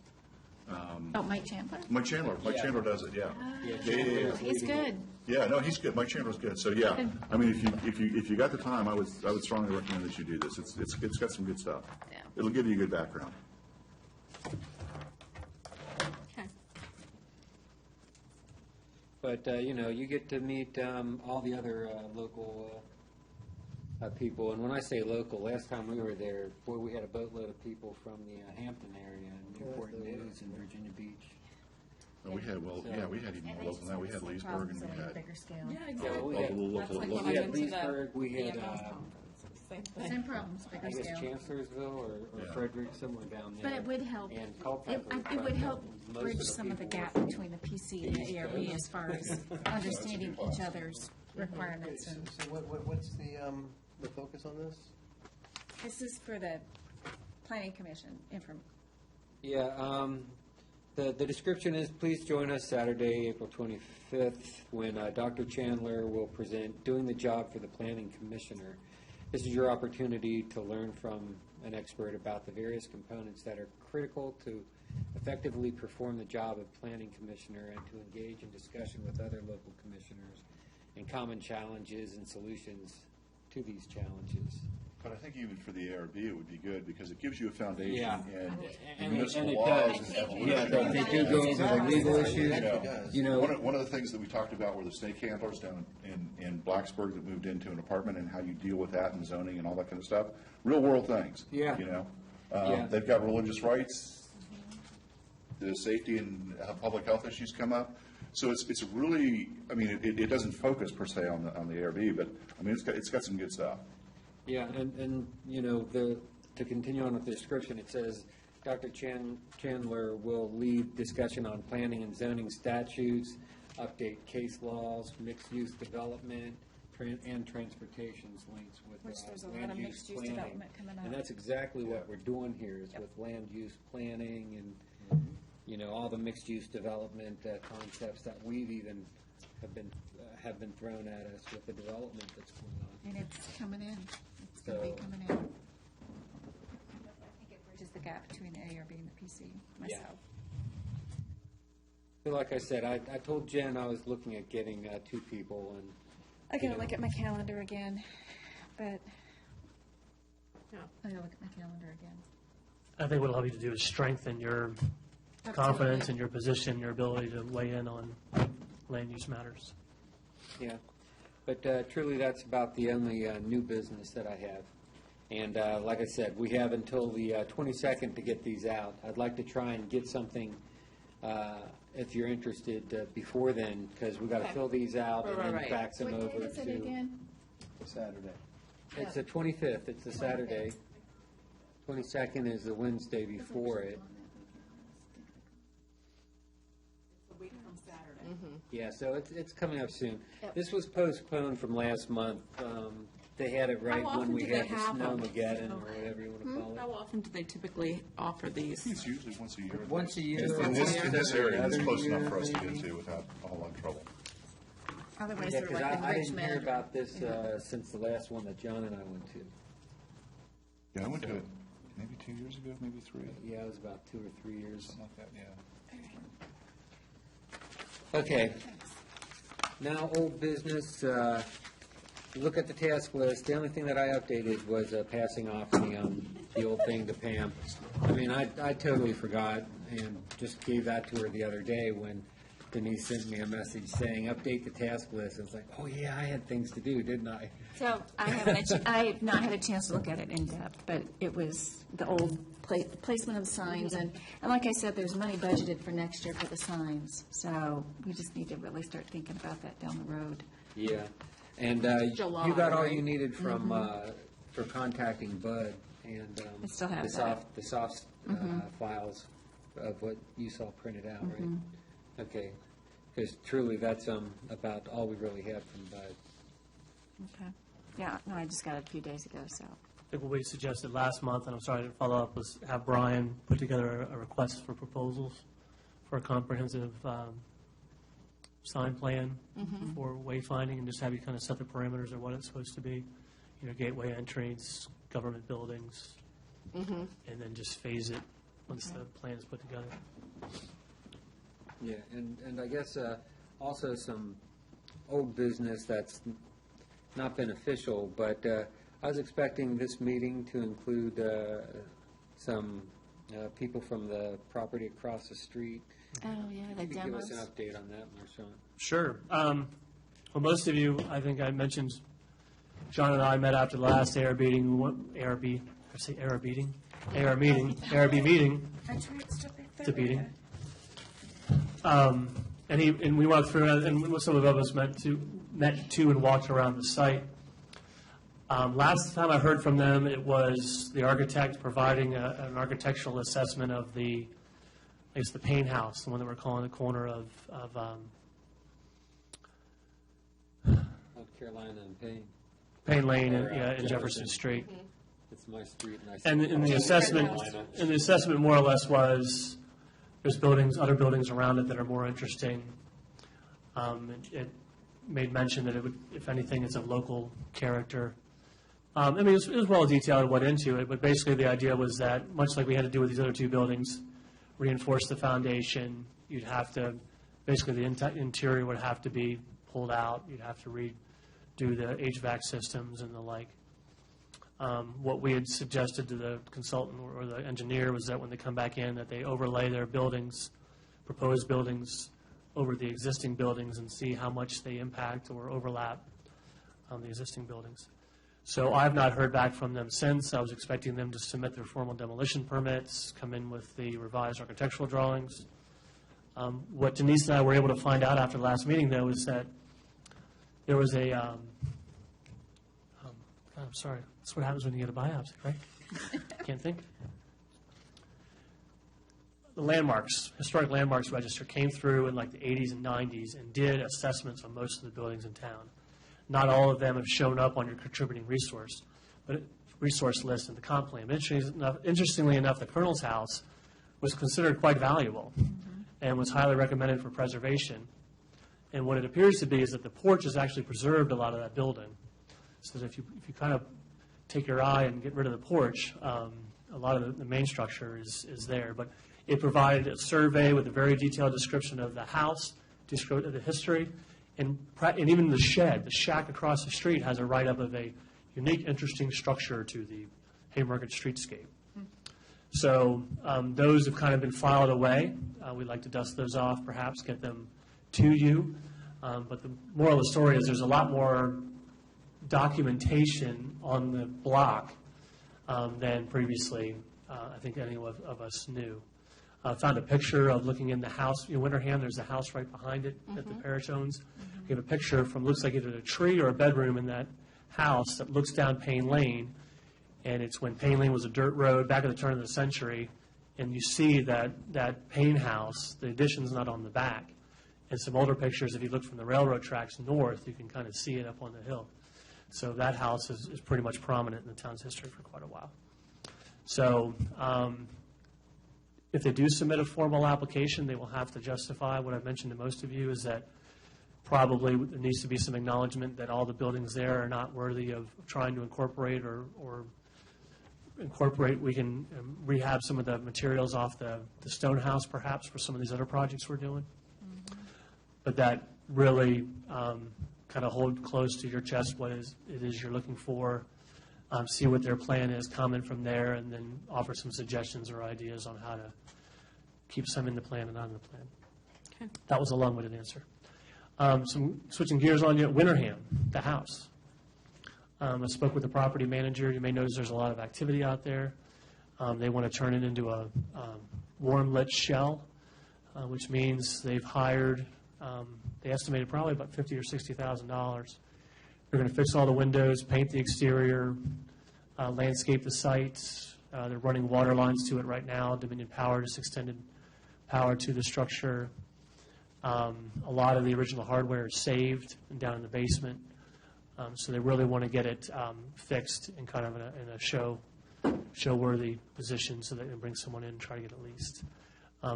Oh, Mike Chandler? Mike Chandler does it, yeah. Yeah. He's good. Yeah, no, he's good. Mike Chandler's good. So, yeah, I mean, if you got the time, I would strongly recommend that you do this. It's got some good stuff. Yeah. It'll give you a good background. Okay. But, you get to meet all the other local people. And when I say local, last time we were there, boy, we had a boatload of people from the Hampton area, and Newport News, and Virginia Beach. We had even more local than that. We had Leesburg and we had. Bigger scale. Yeah, Yeah, exactly. we had, That's like local- when we I had went to the Leesburg, we had, EMS conference. Same thing. Same problems, I bigger guess scale. Chancellorsville or Yeah. Frederick, somewhere down there. But it would help, And Culpeper, it would help most bridge of some of the people gap were between the PC and the ARB as far as understanding each other's requirements. And So what's the focus on this? this is for the planning commission Yeah, the description is, please join us Saturday, April 25th, when Dr. Chandler will present Doing the Job for the Planning Commissioner. This is your opportunity to learn from an expert about the various components that are critical to effectively perform the job of planning commissioner and to engage in discussion with other local commissioners and common challenges and solutions to these challenges. But I think even for the ARB, it would be good because it gives you a foundation Yeah. in And municipal it laws does. and evolution. Yeah, they do go over the legal issues. You know, One of the things that we talked about were the snake handlers down in Blacksburg that moved into an apartment and how you deal with that and zoning and all that kind of stuff. Real world things. Yeah. You know, Yeah. they've got religious rights. The safety and public health issues come up. So it's really, I mean, it doesn't focus per se on the ARB, but I mean it's got some good stuff. yeah, and to continue on with the description, it says, Dr. Chandler will lead discussion on planning and zoning statutes, update case laws, mixed-use development, and transportation's links with Which there's a lot land of use mixed-use planning. development coming up. And that's exactly what we're doing here, is Yep. with land use planning and, all the mixed-use development concepts that we've even have been thrown at us with the development that's going on. And it's coming in. It's going to be So- coming in. I think it bridges the gap between the ARB and the PC myself. So like I said, I told Jen I was looking at getting two people, and I gotta look at my calendar again, but Yeah. I gotta look at my calendar again. I think what it'll help you to do is strengthen your confidence in your position, your ability to weigh in on land use matters. yeah. But truly, that's about the only new business that I have. And like I said, we have until the 22nd to get these out. I'd like to try and get something, if you're interested, before then, because we've got to Okay. fill these out and then Right. fax them What over date is it to. again? Saturday. It's the 25th, it's the Saturday. 22nd is the Wednesday before it. A week from Saturday. Yeah, so it's coming up soon. Yep. This was postponed from last month. They had it right How when often we do they had the have them? snowmageddon, or whatever you want to call it. How often do they typically offer these? It's usually once a year. Once a year. In this area, it's Every close enough year, for us to maybe. get to without a whole lot of trouble. Otherwise, Yeah, they're 'cause like I didn't hear Richmond. about this since the last one that John and I went to. Yeah, I went to it maybe 2 years ago, maybe 3, Yeah, it was about 2 or 3 years. something like that, yeah. Okay. Now, old business, look at the task list. The only thing that I updated was passing off the old thing to Pam. I mean, I totally forgot and just gave that to her the other day when Denise sent me a message saying, update the task list. I was like, oh yeah, I had things to do, didn't I? So I have not had a chance to look at it in depth, but it was the old placement of the signs. And like I said, there's money budgeted for next year for the signs. So we just need to really start thinking about that down the road. Yeah. And July, you got all right? you needed from, for contacting Bud and I still have the that. soft files of what you saw printed out, right? Okay. Because truly, that's about all we really have from Bud. Okay. Yeah, no, I just got it a few days ago, so. I think what we suggested last month, and I'm sorry to follow up, was have Brian put together a request for proposals for a comprehensive sign plan for wayfinding, and just have you kind of set the parameters of what it's supposed to be. Gateway entries, government buildings, and then just phase it once the plan is put together. Yeah, and I guess also some old business that's not been official, but I was expecting this meeting to include some people from the property across the street. Oh, yeah, the Could you give us an demos. update on that, Marshawn? Sure. Well, most of you, I think I mentioned, John and I met after the last ARB meeting. It's a beating. And we walked through, and some of us met to and walked around the site. Last time I heard from them, it was the architect providing an architectural assessment of the Payne House, the one that we're calling the corner of North Carolina and Payne. Payne Lane Or, and Jefferson Street. It's my street, and I see And it. in the assessment more or less was, there's other buildings around it that are more interesting. It made mention that it would, if anything, it's of local character. I mean, it was well detailed and went into it, but basically the idea was that, much like we had to do with these other two buildings, reinforce the foundation, you'd have to, basically the interior would have to be pulled out, you'd have to redo the HVAC systems and the like. What we had suggested to the consultant or the engineer was that when they come back in, that they overlay their buildings, proposed buildings, over the existing buildings and see how much they impact or overlap the existing buildings. So I've not heard back from them since. I was expecting them to submit their formal demolition permits, come in with the revised architectural drawings. What Denise and I were able to find out after the last meeting, though, is that there was a I'm sorry. That's what happens when you get a biopsy, right? Can't think. The Historic Landmarks Register came through in like the 80s and 90s and did assessments on most of the buildings in town. Not all of them have shown up on your contributing resource list in the comp plan. Interestingly enough, the Colonel's house was considered quite valuable and was highly recommended for preservation. And what it appears to be is that the porch has actually preserved a lot of that building. So that if you kind of take your eye and get rid of the porch, a lot of the main structure is there. But it provided a survey with a very detailed description of the house, of the history, and even the shed, the shack across the street, has a write-up of a unique, interesting structure to the Haymarket streetscape. So those have kind of been filed away. We'd like to dust those off, perhaps get them to you. But the moral of the story is there's a lot more documentation on the block than previously I think any of us knew. Found a picture of looking in the house. In Winterham, there's a house right behind it that the parish owns. We have a picture from, looks like either a tree or a bedroom in that house that looks down Payne Lane. And it's when Payne Lane was a dirt road back at the turn of the century. And you see that Payne house, the addition's not on the back. And some older pictures, if you look from the railroad tracks north, you can kind of see it up on the hill. So that house is pretty much prominent in the town's history for quite a while. So if they do submit a formal application, they will have to justify. What I've mentioned to most of you is that probably there needs to be some acknowledgement that all the buildings there are not worthy of trying to incorporate or incorporate. We can rehab some of the materials off the stone house perhaps for some of these other projects we're doing. But that really kind of hold close to your chest what it is you're looking for, see what their plan is, comment from there, and then offer some suggestions or ideas on how to keep some in the plan and not in the plan. Okay. That was a long-winded answer. Some switching gears on you, Winterham, the house. I spoke with the property manager. You may notice there's a lot of activity out there. They want to turn it into a warm-lit shell, which means they've hired, they estimated probably about $50,000 or $60,000. They're going to fix all the windows, paint the exterior, landscape the sites. They're running water lines to it right now. Dominion Power just extended power to the structure. A lot of the original hardware is saved and down in the basement. So they really want to get it fixed in kind of in a show-worthy position so they can bring someone in and try to get it leased.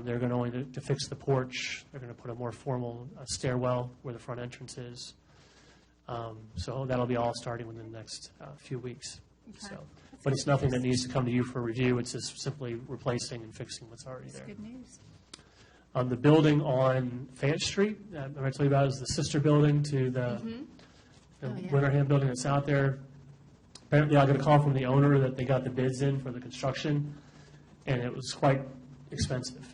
They're going to fix the porch. They're going to put a more formal stairwell where the front entrance is. So that'll be all starting within the next few weeks. Okay. So but it's nothing that needs to come to you for review. It's just simply replacing and fixing what's already there. Good news. The building on Fayette Street, I'm going to tell you about, is the sister building to the Oh, yeah. Winterham building that's out there. Apparently, I got a call from the owner that they got the bids in for the construction, and it was quite expensive.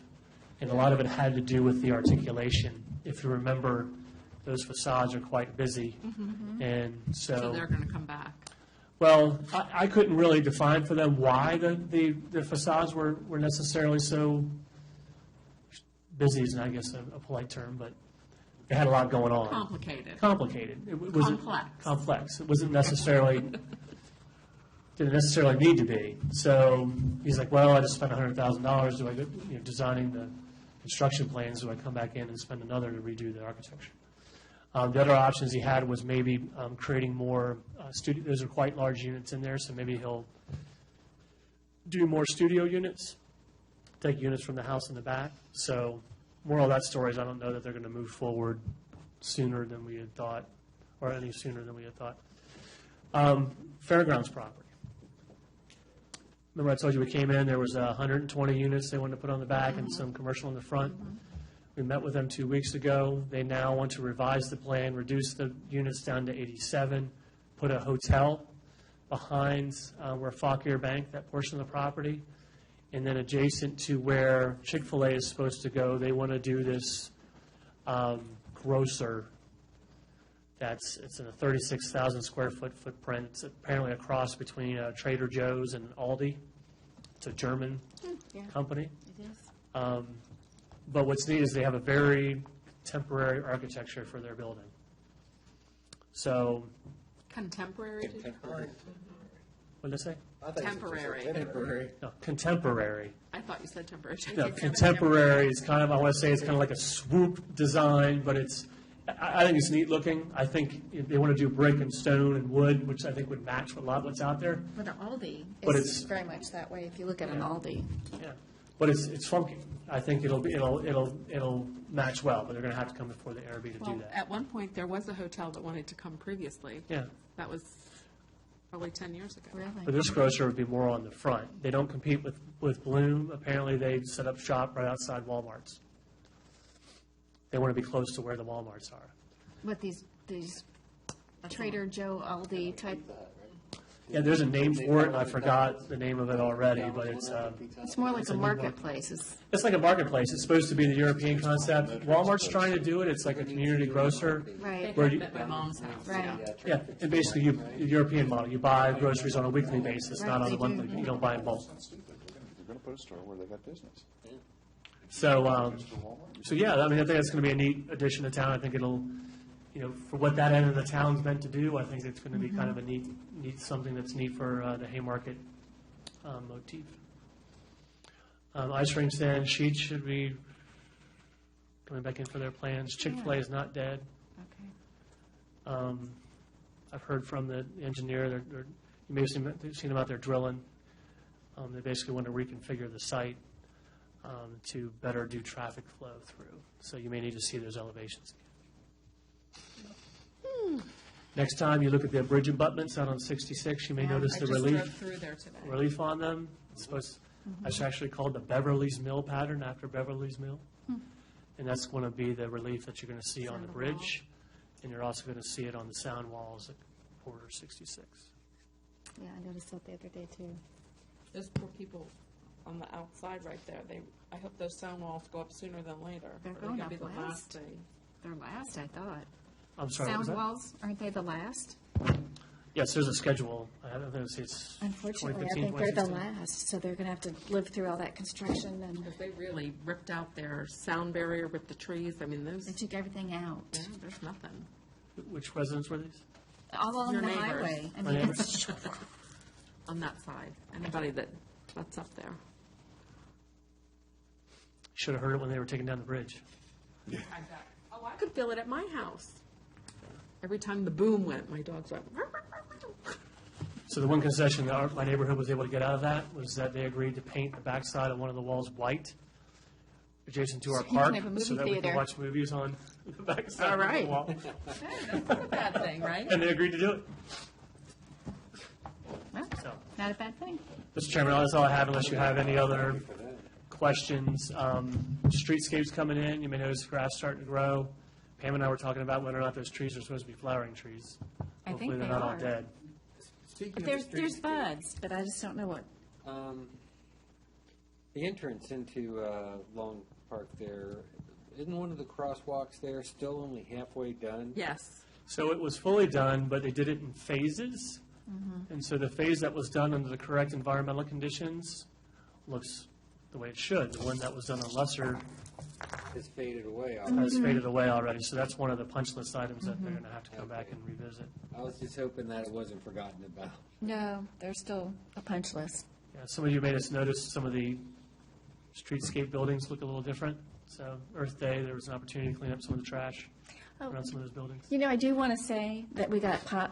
And a lot of it had to do with the articulation. If you remember, those facades are quite busy, and So they're going to come back. well, I couldn't really define for them why the facades were necessarily so busy, is, I guess, a polite term, but they had a lot going on. Complicated. It wasn't Complex. complex. It wasn't necessarily, didn't necessarily need to be. So he's like, well, I just spent $100,000. Do I go, designing the construction plans, do I come back in and spend another to redo the architecture? The other options he had was maybe creating more studio. Those are quite large units in there, so maybe he'll do more studio units, take units from the house in the back. So moral of that story is I don't know that they're going to move forward sooner than we had thought, or any sooner than we had thought. Fairgrounds property. Remember I told you we came in, there was 120 units they wanted to put on the back and some commercial in the front. We met with them 2 weeks ago. They now want to revise the plan, reduce the units down to 87, put a hotel behind where Fauquier Bank, that portion of the property, and then adjacent to where Chick-fil-A is supposed to go, they want to do this grocer. It's in a 36,000 square foot footprint. It's apparently a cross between Trader Joe's and Aldi. It's a German company. It is. But what's neat is they have a very temporary architecture for their building. So, Contemporary? what did I say? Temporary. No, contemporary. I thought you said temporary. No, contemporary is kind of, I want to say it's kind of like a swoop design, but I think it's neat looking. I think they want to do brick and stone and wood, which I think would match a lot what's out there. Well, the Aldi But is it's- very much that way, if you look at an Aldi. Yeah, but it's funky. I think it'll match well, but they're going to have to come before the ARB to do Well, that. at one point, there was a hotel that wanted to come previously. Yeah, That was probably 10 years ago. but Really? this grocer would be more on the front. They don't compete with Bloom. Apparently, they set up shop right outside Walmart's. They want to be close to where the Walmarts are. What, these Trader Joe, Aldi type, Yeah, there's a name for it, and I forgot the name of it already, but it's more like It's a a new marketplace. it's like a marketplace. It's supposed to be the European concept. Walmart's trying to do it. It's like a community grocer. Right, Where you, At my mom's house. right. yeah, and basically European model. You buy groceries on a weekly basis, not on a Right, they do. monthly. You don't buy in bulk. They're going to put a store where they got business. So, so yeah, I mean, I think that's going to be a neat addition to town. I think it'll, for what that end of the town's meant to do, I think it's going to be kind of a neat something that's neat for the Haymarket motif. Ice rink stand, Sheets should be coming back in for their plans. Chick-fil-A is not dead. Okay. I've heard from the engineer, you may have seen them out there drilling. They basically want to reconfigure the site to better do traffic flow through. So you may need to see those elevations again. Next time you look at the bridge abutments out on 66, you may notice the I just drove relief through there today. relief on them. It's actually called the Beverly's Mill pattern, after Beverly's Mill. And that's going to be the relief that you're going to see on the bridge. And you're also going to see it on the sound walls at Porter 66. Yeah, I noticed that the other day, too. Those poor people on the outside right there, I hope those sound walls go up sooner than later. They're Or going gonna up be the last. thing. They're last, I thought. I'm sorry, what was Sound that? walls, aren't they the last? Yes, there's a schedule. I don't think it's Unfortunately, I 2015, think they're the 2016. last, so they're going to have to live through all that construction, and Because they really ripped out their sound barrier with the trees. I mean, those, they took everything out. yeah, there's nothing. Which residents were these? All along Your the neighbors. highway. I My mean, neighbors? it's, On that side, anybody that's up there. Should have heard it when they were taking down the bridge. Oh, I could feel it at my house. Every time the boom went, my dogs went. So the one concession that my neighborhood was able to get out of that was that they agreed to paint the backside of one of the walls white adjacent to our So you can park, have a movie so that we theater. can watch movies on the backside All of right. the wall. That's not a bad thing, right? And they agreed to do it. well, So not a bad thing. Mr. Chairman, that's all I have unless you have any other questions. Streetscapes coming in, you may notice grass starting to grow. Pam and I were talking about whether or not those trees are supposed to be flowering trees. I think Hopefully they they're not all are. dead. Speaking of There's streets, buds, but I just don't know what. the entrance into Long Park there, isn't one of the crosswalks there still only halfway done? Yes. So it was fully done, but they did it in phases. And so the phase that was done under the correct environmental conditions looks the way it should. The one that was done on lesser It's faded away already. has faded away already. So that's one of the punch list items that they're going to have to come back and revisit. I was just hoping that it wasn't forgotten about. No, there's still a punch list. Yeah, some of you may have noticed some of the streetscape buildings look a little different. So Earth Day, there was an opportunity to clean up some of the trash around some of those buildings. You know, I do want to say that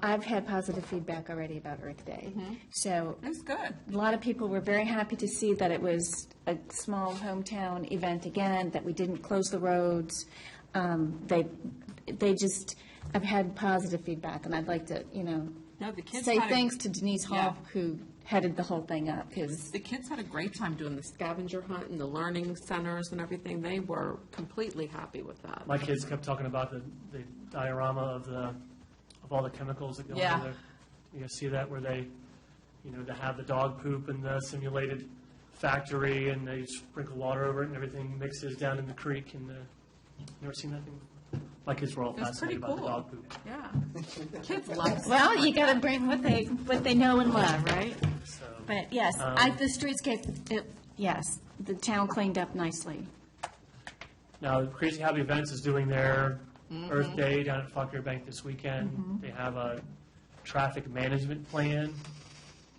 I've had positive feedback already about Earth Day. So It's good. a lot of people were very happy to see that it was a small hometown event again, that we didn't close the roads. They just, I've had positive feedback, and I'd like to, No, the kids say had a- thanks to Denise Hall, Yeah. who headed the whole thing up, because, The kids had a great time doing the scavenger hunt and the learning centers and everything. They were completely happy with that. My kids kept talking about the diorama of all the chemicals that go Yeah. into there. You guys see that where they have the dog poop in the simulated factory and they sprinkle water over it and everything mixes down in the creek and never seen that thing? My kids were all It's pretty fascinated about the cool. dog poop. Yeah. Kids love it. well, you got to bring what they know and love, right? So, But yes, the streetscape, yes, the town cleaned up nicely. now, Crazy Hobby Events is doing their Earth Day down at Fauquier Bank this weekend. They have a traffic management plan,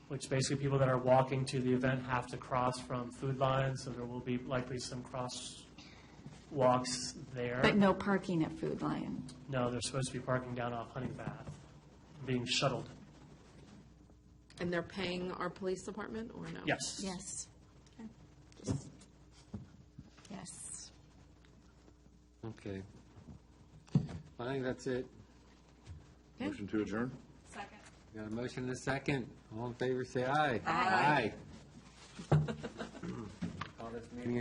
which basically people that are walking to the event have to cross from Food Lion, so there will be likely some crosswalks there. But no parking at Food Lion. No, they're supposed to be parking down off Hunting Path, being shuttled. And they're paying our police department or no? Yes. Yes. Yes. Okay. I think that's it. Motion to adjourn? Second. Got a motion and a second. All in favor, say aye. Aye. Call this meeting